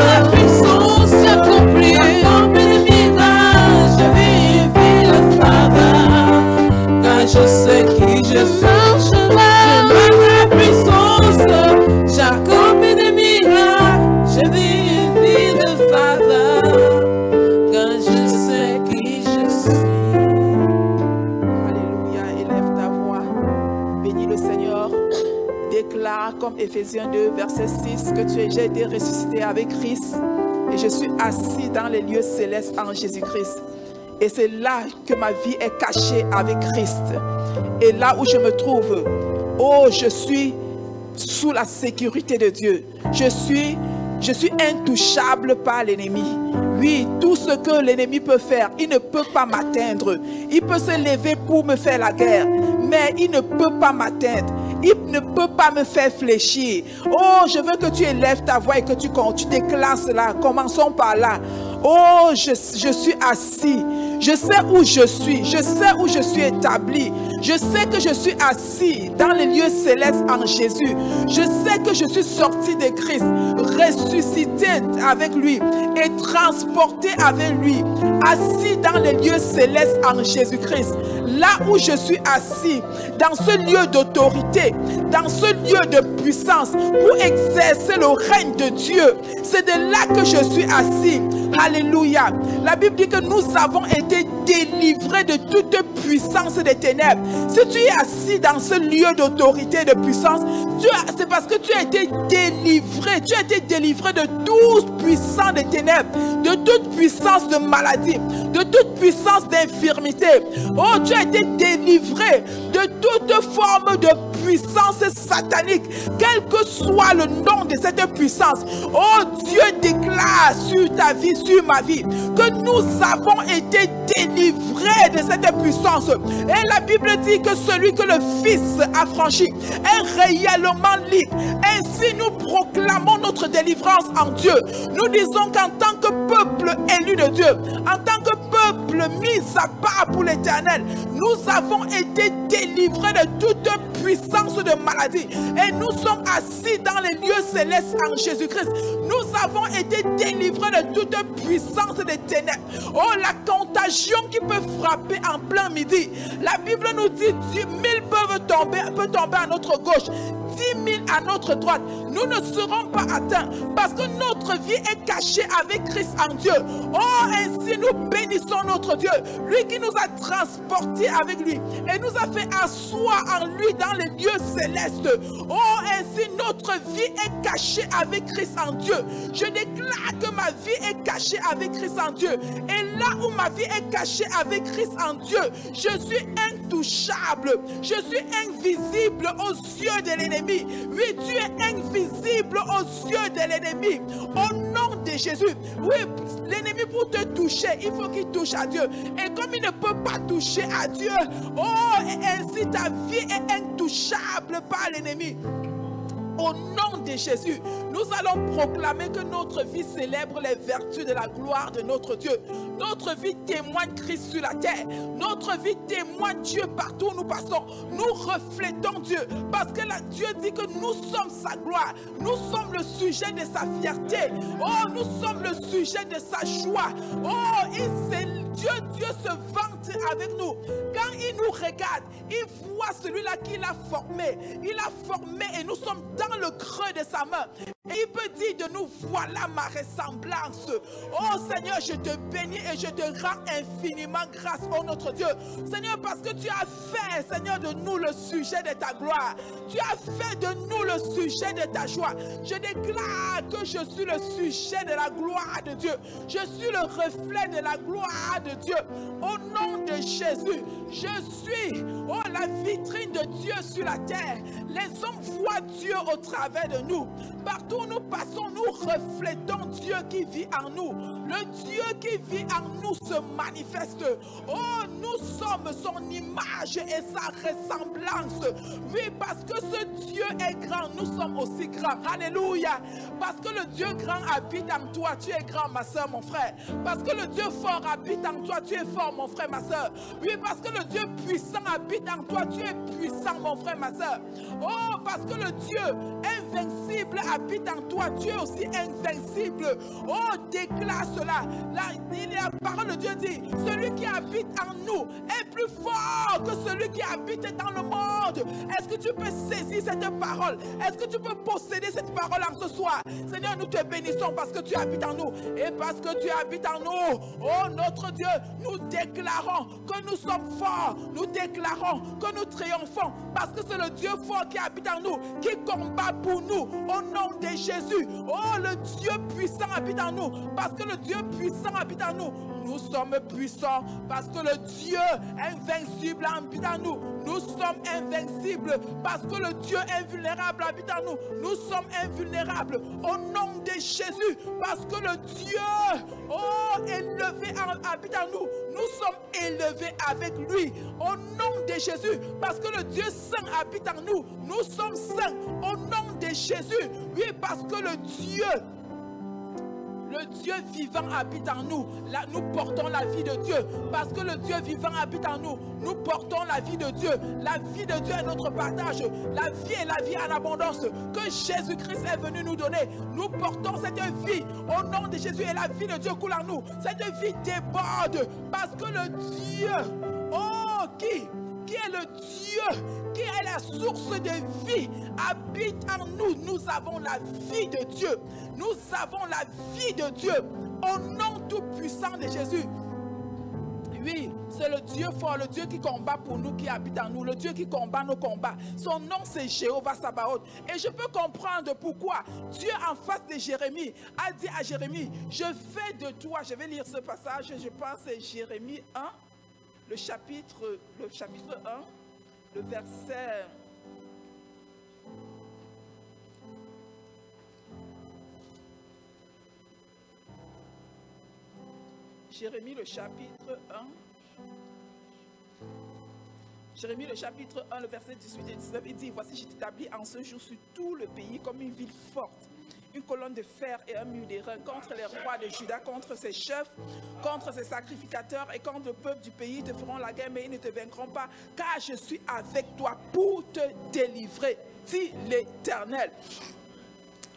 La puissance accomplie des miracles. Je vis une vie de faveur. Car je sais qui je suis. Je la puissance. J'accomplis des miracles. Je vis une vie de faveur. Car je sais qui je suis. Alléluia, élève ta voix. Bénis le Seigneur. Déclare comme Éphésiens 2, verset 6, que j'ai été ressuscité avec Christ et je suis assis dans les lieux célestes en Jésus-Christ. Et c'est là que ma vie est cachée avec Christ. Et là où je me trouve, oh, je suis sous la sécurité de Dieu. Je suis intouchable par l'ennemi. Oui, tout ce que l'ennemi peut faire, il ne peut pas m'atteindre. Il peut se lever pour me faire la guerre, mais il ne peut pas m'atteindre. Il ne peut pas me faire fléchir. Oh, je veux que tu élèves ta voix et que tu déclares cela. Commençons par là. Oh, je suis assis. Je sais où je suis. Je sais où je suis établi. Je sais que je suis assis dans les lieux célestes en Jésus. Je sais que je suis sorti de Christ, ressuscité avec lui et transporté avec lui, assis dans les lieux célestes en Jésus-Christ. Là où je suis assis, dans ce lieu d'autorité, dans ce lieu de puissance, pour exercer le règne de Dieu. C'est de là que je suis assis. Alléluia. La Bible dit que nous avons été délivrés de toute puissance des ténèbres. Si tu es assis dans ce lieu d'autorité et de puissance, c'est parce que tu as été délivré. Tu as été délivré de toute puissance des ténèbres, de toute puissance de maladie, de toute puissance d'infirmité. Oh, tu as été délivré de toute forme de puissance satanique, quel que soit le nom de cette puissance. Oh, Dieu déclare sur ta vie, sur ma vie, que nous avons été délivrés de cette puissance. Et la Bible dit que celui que le Fils a franchi est réellement libre. Ainsi nous proclamons notre délivrance en Dieu. Nous disons qu'en tant que peuple élu de Dieu, en tant que peuple mis à part pour l'Éternel, nous avons été délivrés de toute puissance de maladie. Et nous sommes assis dans les lieux célestes en Jésus-Christ. Nous avons été délivrés de toute puissance des ténèbres. Oh, la contagion qui peut frapper en plein midi. La Bible nous dit 10 000 peuvent tomber à notre gauche, 10 000 à notre droite. Nous ne serons pas atteints parce que notre vie est cachée avec Christ en Dieu. Oh, ainsi nous bénissons notre Dieu, lui qui nous a transportés avec lui et nous a fait asseoir en lui dans les lieux célestes. Oh, ainsi notre vie est cachée avec Christ en Dieu. Je déclare que ma vie est cachée avec Christ en Dieu. Et là où ma vie est cachée avec Christ en Dieu, je suis intouchable. Je suis invisible aux yeux de l'ennemi. Oui, tu es invisible aux yeux de l'ennemi. Au nom de Jésus. Oui, l'ennemi pour te toucher, il faut qu'il touche à Dieu. Et comme il ne peut pas toucher à Dieu, oh, et ainsi ta vie est intouchable par l'ennemi. Au nom de Jésus, nous allons proclamer que notre vie célèbre les vertus de la gloire de notre Dieu. Notre vie témoigne Christ sur la terre. Notre vie témoigne Dieu partout où nous passons. Nous reflétons Dieu parce que Dieu dit que nous sommes sa gloire. Nous sommes le sujet de sa fierté. Oh, nous sommes le sujet de sa joie. Oh, Dieu se vante avec nous. Quand il nous regarde, il voit celui-là qu'il a formé. Il a formé et nous sommes dans le creux de sa main. Et il peut dire de nous, voilà ma ressemblance. Oh Seigneur, je te bénis et je te rends infiniment grâce, oh notre Dieu. Seigneur, parce que tu as fait, Seigneur, de nous le sujet de ta gloire. Tu as fait de nous le sujet de ta joie. Je déclare que je suis le sujet de la gloire de Dieu. Je suis le reflet de la gloire de Dieu. Au nom de Jésus, je suis, oh, la vitrine de Dieu sur la terre. Les hommes voient Dieu au travers de nous. Partout où nous passons, nous reflétons Dieu qui vit en nous. Le Dieu qui vit en nous se manifeste. Oh, nous sommes son image et sa ressemblance. Oui, parce que ce Dieu est grand, nous sommes aussi grands. Alléluia. Parce que le Dieu grand habite en toi, tu es grand, ma soeur, mon frère. Parce que le Dieu fort habite en toi, tu es fort, mon frère, ma soeur. Oui, parce que le Dieu puissant habite en toi, tu es puissant, mon frère, ma soeur. Oh, parce que le Dieu invincible habite en toi, tu es aussi invincible. Oh, déclare cela. La parole de Dieu dit, celui qui habite en nous est plus fort que celui qui habite dans le monde. Est-ce que tu peux saisir cette parole? Est-ce que tu peux posséder cette parole en ce soir? Seigneur, nous te bénissons parce que tu habites en nous. Et parce que tu habites en nous, oh notre Dieu, nous déclarons que nous sommes forts. Nous déclarons que nous triomphons parce que c'est le Dieu fort qui habite en nous, qui combat pour nous au nom de Jésus. Oh, le Dieu puissant habite en nous parce que le Dieu puissant habite en nous. Nous sommes puissants parce que le Dieu invincible habite en nous. Nous sommes invincibles parce que le Dieu invulnérable habite en nous. Nous sommes invulnérables au nom de Jésus parce que le Dieu, oh, élevé habite en nous. Nous sommes élevés avec lui au nom de Jésus parce que le Dieu saint habite en nous. Nous sommes saints au nom de Jésus. Oui, parce que le Dieu vivant habite en nous. Là, nous portons la vie de Dieu. Parce que le Dieu vivant habite en nous. Nous portons la vie de Dieu. La vie de Dieu est notre partage. La vie est la vie en abondance que Jésus-Christ est venu nous donner. Nous portons cette vie au nom de Jésus et la vie de Dieu coule en nous. Cette vie déborde parce que le Dieu, oh, qui est le Dieu, qui est la source de vie, habite en nous. Nous avons la vie de Dieu. Nous avons la vie de Dieu au nom tout puissant de Jésus. Oui, c'est le Dieu fort, le Dieu qui combat pour nous, qui habite en nous, le Dieu qui combat nos combats. Son nom c'est Jéhovah Sabaoth. Et je peux comprendre pourquoi Dieu en face de Jérémie a dit à Jérémie, je fais de toi, je vais lire ce passage, je pense c'est Jérémie 1, le chapitre 1, le verset... Jérémie le chapitre 1. Jérémie le chapitre 1, le verset 18 et 19, il dit, voici, je t'établis en ce jour sur tout le pays comme une ville forte, une colonne de fer et un mur d'airain contre les rois de Juda, contre ses chefs, contre ses sacrificateurs et contre le peuple du pays te feront la guerre, mais ils ne te vaincront pas, car je suis avec toi pour te délivrer, dit l'Éternel.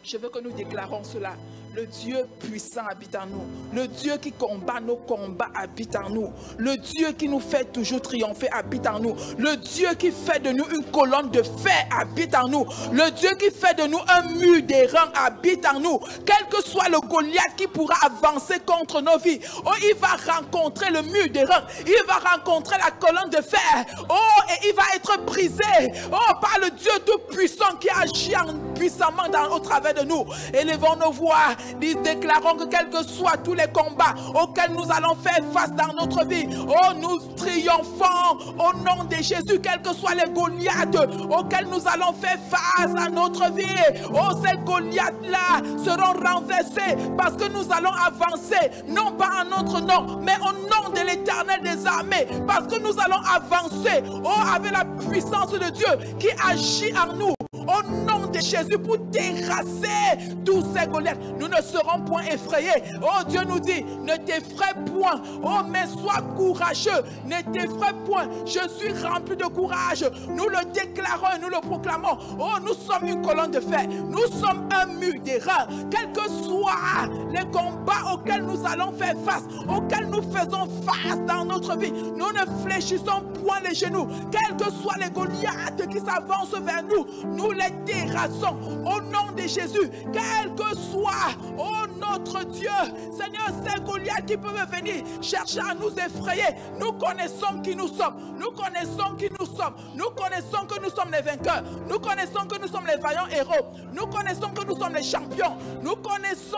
Je veux que nous déclarons cela. Le Dieu puissant habite en nous. Le Dieu qui combat nos combats habite en nous. Le Dieu qui nous fait toujours triompher habite en nous. Le Dieu qui fait de nous une colonne de fer habite en nous. Le Dieu qui fait de nous un mur d'airain habite en nous. Quel que soit le Goliath qui pourra avancer contre nos vies, oh, il va rencontrer le mur d'airain. Il va rencontrer la colonne de fer. Oh, et il va être brisé. Oh, par le Dieu tout puissant qui agit puissamment au travers de nous. Élevons nos voix. Déclarons que quels que soient tous les combats auxquels nous allons faire face dans notre vie, oh, nous triomphons au nom de Jésus, quels que soient les Goliaths auxquels nous allons faire face à notre vie. Oh, ces Goliaths-là seront renversés parce que nous allons avancer, non pas en notre nom, mais au nom de l'Éternel des armées, parce que nous allons avancer, oh, avec la puissance de Dieu qui agit en nous. Au nom de Jésus, pour terrasser tous ces Goliaths, nous ne serons point effrayés. Oh, Dieu nous dit, ne t'effraie point. Oh, mais sois courageux. Ne t'effraie point. Je suis rempli de courage. Nous le déclarons et nous le proclamons. Oh, nous sommes une colonne de fer. Nous sommes un mur d'airain. Quelles que soient les combats auxquels nous allons faire face, auxquels nous faisons face dans notre vie. Nous ne fléchissons point les genoux. Quels que soient les Goliaths qui s'avancent vers nous, nous les terrassons au nom de Jésus. Quel que soit, oh notre Dieu, Seigneur, ces Goliaths qui peuvent venir chercher à nous effrayer, nous connaissons qui nous sommes. Nous connaissons qui nous sommes. Nous connaissons que nous sommes les vainqueurs. Nous connaissons que nous sommes les vaillants héros. Nous connaissons que nous sommes les champions. Nous connaissons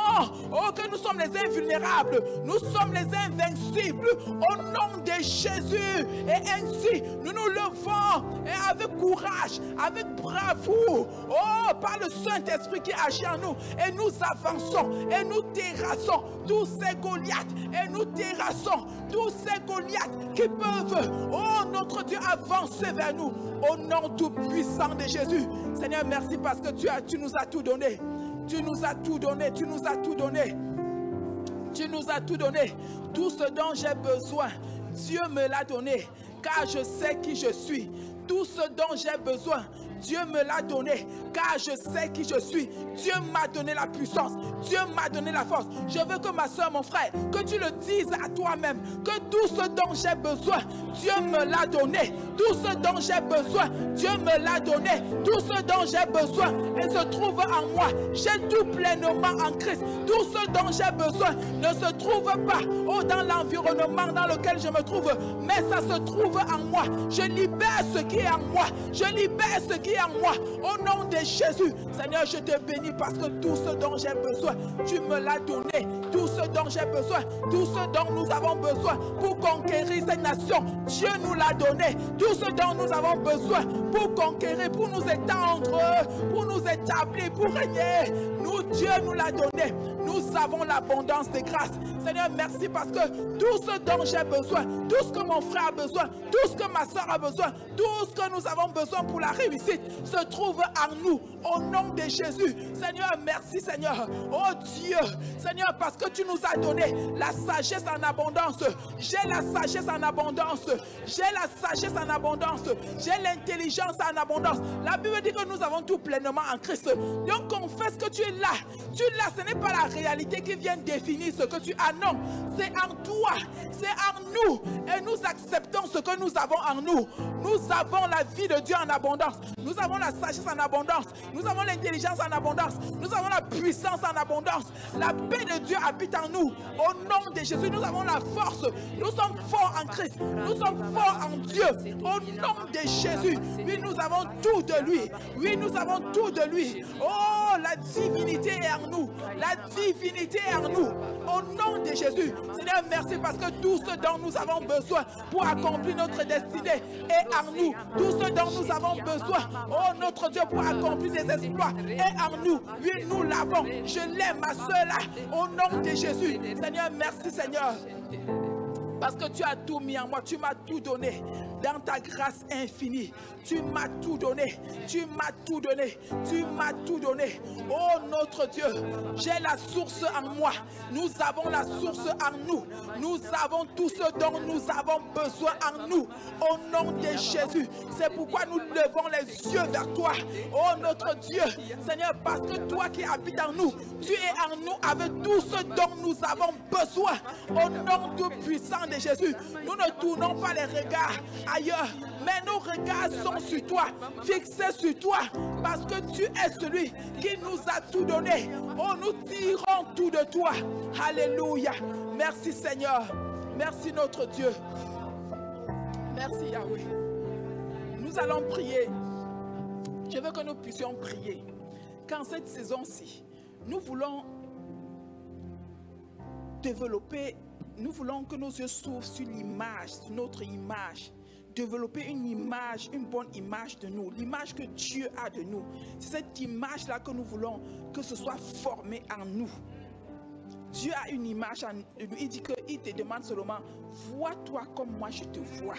que nous sommes les invulnérables. Nous sommes les invincibles au nom de Jésus. Et ainsi, nous nous levons et avec courage, avec bravoure, par le Saint-Esprit qui agit en nous. Et nous avançons et nous terrassons tous ces Goliaths. Et nous terrassons tous ces Goliaths qui peuvent, notre Dieu, avancer vers nous. Au nom tout puissant de Jésus. Seigneur, merci parce que tu nous as tout donné. Tu nous as tout donné. Tu nous as tout donné. Tu nous as tout donné. Tout ce dont j'ai besoin, Dieu me l'a donné. Car je sais qui je suis. Tout ce dont j'ai besoin, Dieu me l'a donné, car je sais qui je suis. Dieu m'a donné la puissance. Dieu m'a donné la force. Je veux que ma soeur, mon frère, que tu le dises à toi-même, que tout ce dont j'ai besoin, Dieu me l'a donné. Tout ce dont j'ai besoin, Dieu me l'a donné. Tout ce dont j'ai besoin, il se trouve en moi. J'ai tout pleinement en Christ. Tout ce dont j'ai besoin ne se trouve pas dans l'environnement dans lequel je me trouve, mais ça se trouve en moi. Je libère ce qui est en moi. Je libère ce qui est en moi. Au nom de Jésus, Seigneur, je te bénis parce que tout ce dont j'ai besoin, tu me l'as donné. Tout ce dont j'ai besoin, tout ce dont nous avons besoin pour conquérir cette nation, Dieu nous l'a donné. Tout ce dont nous avons besoin pour conquérir, pour nous étendre, pour nous établir, pour régner, Dieu nous l'a donné. Nous avons l'abondance de grâce. Seigneur, merci parce que tout ce dont j'ai besoin, tout ce que mon frère a besoin, tout ce que ma soeur a besoin, tout ce que nous avons besoin pour la réussite se trouve en nous. Au nom de Jésus. Seigneur, merci Seigneur. Oh Dieu, Seigneur, parce que tu nous as donné la sagesse en abondance. J'ai la sagesse en abondance. J'ai la sagesse en abondance. J'ai l'intelligence en abondance. La Bible dit que nous avons tout pleinement en Christ. Donc confesse que tu es là. Tu es là, ce n'est pas la réalité qui vient définir ce que tu as. Non, c'est en toi. C'est en nous. Et nous acceptons ce que nous avons en nous. Nous avons la vie de Dieu en abondance. Nous avons la sagesse en abondance. Nous avons l'intelligence en abondance. Nous avons la puissance en abondance. La paix de Dieu habite en nous. Au nom de Jésus, nous avons la force. Nous sommes forts en Christ. Nous sommes forts en Dieu. Au nom de Jésus. Oui, nous avons tout de lui. Oui, nous avons tout de lui. Oh, la divinité est en nous. La divinité est en nous. Au nom de Jésus. Seigneur, merci parce que tout ce dont nous avons besoin pour accomplir notre destinée est en nous. Tout ce dont nous avons besoin, oh notre Dieu, pour accomplir des exploits est en nous. Oui, nous l'avons. Je l'aime, ma soeur là. Au nom de Jésus. Seigneur, merci Seigneur. Parce que tu as tout mis en moi, tu m'as tout donné. Dans ta grâce infinie, tu m'as tout donné. Tu m'as tout donné. Tu m'as tout donné. Oh notre Dieu, j'ai la source en moi. Nous avons la source en nous. Nous avons tout ce dont nous avons besoin en nous. Au nom de Jésus. C'est pourquoi nous levons les yeux vers toi. Oh notre Dieu, Seigneur, parce que toi qui habites en nous, tu es en nous avec tout ce dont nous avons besoin. Au nom tout puissant de Jésus, nous ne tournons pas les regards ailleurs, mais nos regards sont sur toi, fixés sur toi, parce que tu es celui qui nous a tout donné. Oh, nous tirons tout de toi. Alléluia. Merci Seigneur. Merci notre Dieu. Merci Yahweh. Nous allons prier. Je veux que nous puissions prier. Qu'en cette saison-ci, nous voulons développer. Nous voulons que nos yeux s'ouvrent sur l'image, sur notre image. Développer une image, une bonne image de nous. L'image que Dieu a de nous. C'est cette image-là que nous voulons que ce soit formé en nous. Dieu a une image en nous. Il dit qu'il te demande seulement, vois-toi comme moi je te vois.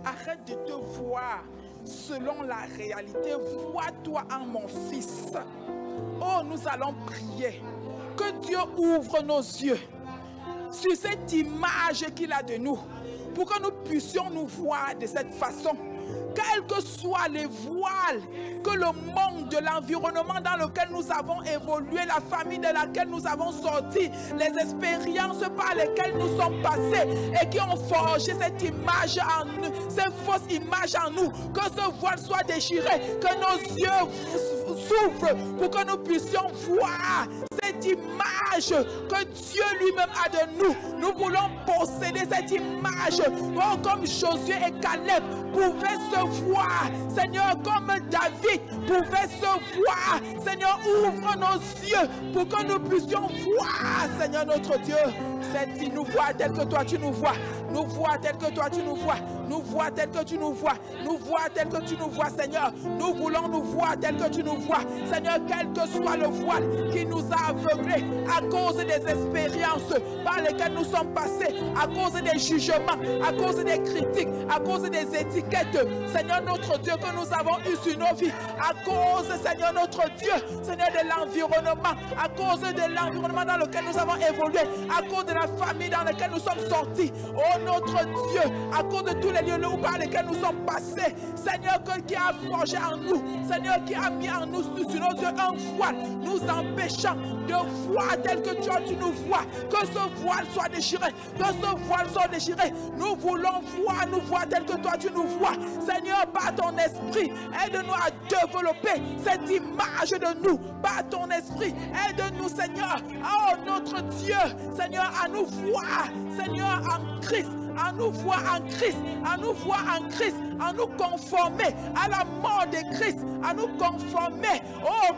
Arrête de te voir selon la réalité. Vois-toi en mon fils. Oh, nous allons prier. Que Dieu ouvre nos yeux sur cette image qu'il a de nous, pour que nous puissions nous voir de cette façon, quels que soient les voiles que le monde de l'environnement dans lequel nous avons évolué, la famille de laquelle nous avons sorti, les expériences par lesquelles nous sommes passés et qui ont forgé cette image en nous, cette fausse image en nous, que ce voile soit déchiré, que nos yeux s'ouvrent pour que nous puissions voir cette image que Dieu lui-même a de nous. Nous voulons posséder cette image. Oh, comme Josué et Caleb pouvaient se voir, Seigneur, comme David pouvait se voir. Seigneur, ouvre nos yeux pour que nous puissions voir, Seigneur notre Dieu. Nous vois tel que toi tu nous vois. Nous vois tel que toi tu nous vois. Nous vois tel que tu nous vois. Nous vois tel que tu nous vois, Seigneur. Nous voulons nous voir tel que tu nous vois. Seigneur, quel que soit le voile qui nous a aveuglés à cause des expériences par lesquelles nous sommes passés, à cause des jugements, à cause des critiques, à cause des étiquettes, Seigneur notre Dieu, que nous avons eues sur nos vies, à cause, Seigneur notre Dieu, Seigneur, de l'environnement, à cause de l'environnement dans lequel nous avons évolué, à cause de la famille dans laquelle nous sommes sortis. Oh notre Dieu, à cause de tous les lieux par lesquels nous sommes passés, Seigneur, qui a forgé en nous, Seigneur, qui a mis en nous, sur nos yeux, un voile, nous empêchant de voir tel que tu nous vois, que ce voile soit déchiré, que ce voile soit déchiré. Nous voulons nous voir tel que toi tu nous vois. Seigneur, par ton esprit, aide-nous à développer cette image de nous, par ton esprit, aide-nous, Seigneur, oh notre Dieu, Seigneur, à nous voir, Seigneur, en Christ, à nous voir en Christ, à nous voir en Christ, à nous conformer à la mort de Christ, à nous conformer, oh,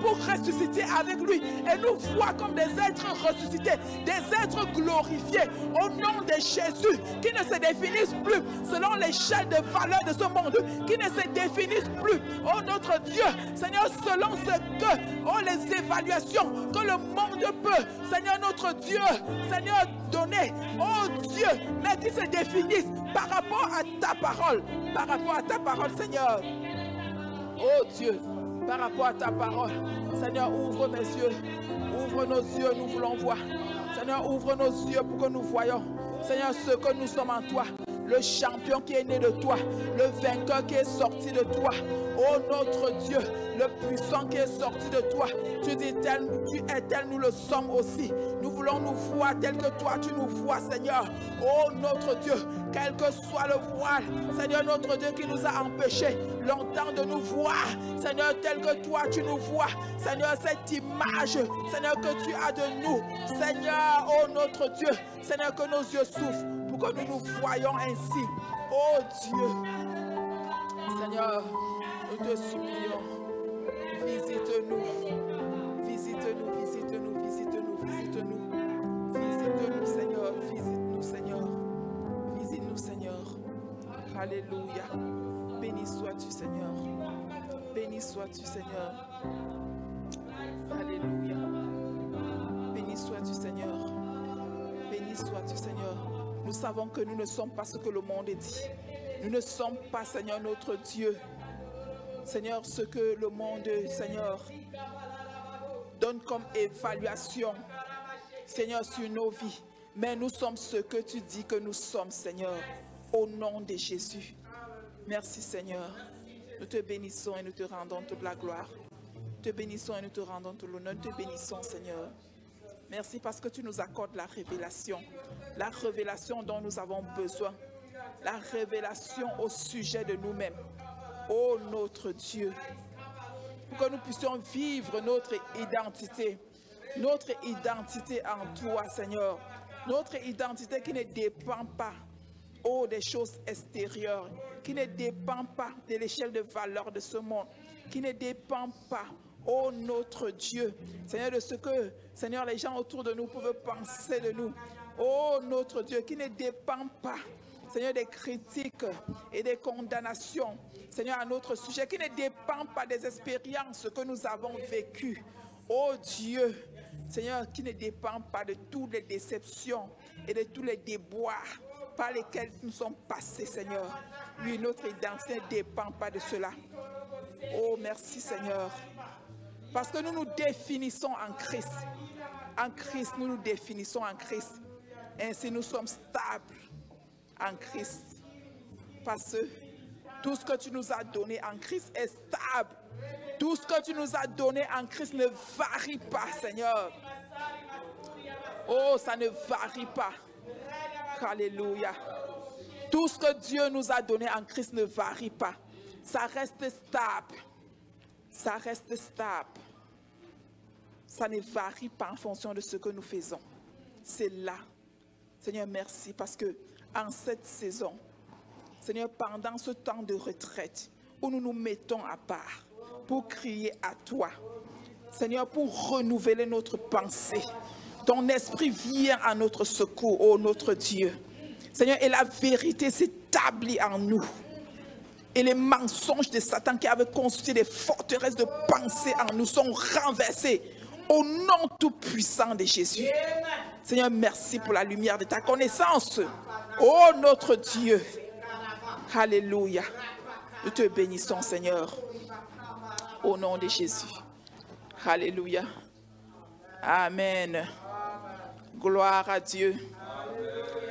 pour ressusciter avec lui et nous voir comme des êtres ressuscités, des êtres glorifiés au nom de Jésus, qui ne se définissent plus selon l'échelle de valeur de ce monde, qui ne se définissent plus, oh notre Dieu, Seigneur, selon ce que, oh, les évaluations que le monde peut, Seigneur notre Dieu, Seigneur, donner, oh Dieu, mais qui se définissent par rapport à ta parole, Seigneur. Oh Dieu, par rapport à ta parole, Seigneur, ouvre mes yeux, ouvre nos yeux, nous voulons voir. Seigneur, ouvre nos yeux pour que nous voyons, Seigneur, ce que nous sommes en toi. Le champion qui est né de toi, le vainqueur qui est sorti de toi, oh notre Dieu, le puissant qui est sorti de toi. Tu dis tel, tu es tel, nous le sommes aussi. Nous voulons nous voir tel que toi tu nous vois, Seigneur. Oh notre Dieu, quel que soit le voile, Seigneur notre Dieu, qui nous a empêchés longtemps de nous voir, Seigneur, tel que toi tu nous vois, Seigneur, cette image, Seigneur, que tu as de nous, Seigneur, oh notre Dieu, Seigneur, que nos yeux souffrent pour que nous nous voyons ainsi. Oh Dieu, Seigneur, nous te supplions, visite-nous, visite-nous, visite-nous, visite-nous, visite-nous, visite-nous, Seigneur, visite-nous, Seigneur, visite-nous, Seigneur. Alléluia. Béni sois-tu, Seigneur. Béni sois-tu, Seigneur. Alléluia. Béni sois-tu, Seigneur. Béni sois-tu, Seigneur. Nous savons que nous ne sommes pas ce que le monde dit. Nous ne sommes pas, Seigneur, notre Dieu. Seigneur, ce que le monde, Seigneur, donne comme évaluation, Seigneur, sur nos vies. Mais nous sommes ce que tu dis que nous sommes, Seigneur, au nom de Jésus. Merci, Seigneur. Nous te bénissons et nous te rendons toute la gloire. Nous te bénissons et nous te rendons tout l'honneur. Nous te bénissons, Seigneur. Merci parce que tu nous accordes la révélation dont nous avons besoin, la révélation au sujet de nous-mêmes. Oh notre Dieu, pour que nous puissions vivre notre identité en toi, Seigneur, notre identité qui ne dépend pas, oh, des choses extérieures, qui ne dépend pas de l'échelle de valeur de ce monde, qui ne dépend pas, oh notre Dieu, Seigneur, de ce que, Seigneur, les gens autour de nous peuvent penser de nous. Oh notre Dieu, qui ne dépend pas, Seigneur, des critiques et des condamnations, Seigneur, à notre sujet, qui ne dépend pas des expériences que nous avons vécues. Oh Dieu, Seigneur, qui ne dépend pas de toutes les déceptions et de tous les déboires par lesquels nous sommes passés, Seigneur. Oui, notre identité ne dépend pas de cela. Oh, merci, Seigneur. Parce que nous nous définissons en Christ. En Christ, nous nous définissons en Christ. Ainsi, nous sommes stables en Christ. parce que tout ce que tu nous as donné en Christ est stable. Tout ce que tu nous as donné en Christ ne varie pas, Seigneur. Oh, ça ne varie pas. Alléluia. Tout ce que Dieu nous a donné en Christ ne varie pas. Ça reste stable. Ça reste stable. Ça ne varie pas en fonction de ce que nous faisons. C'est là. Seigneur, merci parce que en cette saison, Seigneur, pendant ce temps de retraite où nous nous mettons à part pour crier à toi, Seigneur, pour renouveler notre pensée, ton esprit vient à notre secours, ô notre Dieu. Seigneur, et la vérité s'établit en nous. Et les mensonges de Satan qui avaient construit des forteresses de pensée en nous sont renversés au nom tout-puissant de Jésus. Seigneur, merci pour la lumière de ta connaissance. Ô notre Dieu. Alléluia. Nous te bénissons, Seigneur. Au nom de Jésus. Alléluia. Amen. Gloire à Dieu.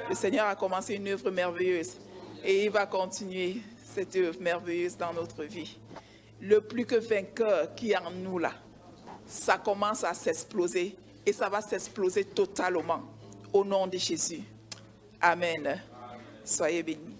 Le Seigneur a commencé une œuvre merveilleuse et il va continuer cette œuvre merveilleuse dans notre vie. Le plus que vainqueur qui est en nous là, ça commence à s'exploser et ça va s'exploser totalement au nom de Jésus. Amen. Soyez bénis.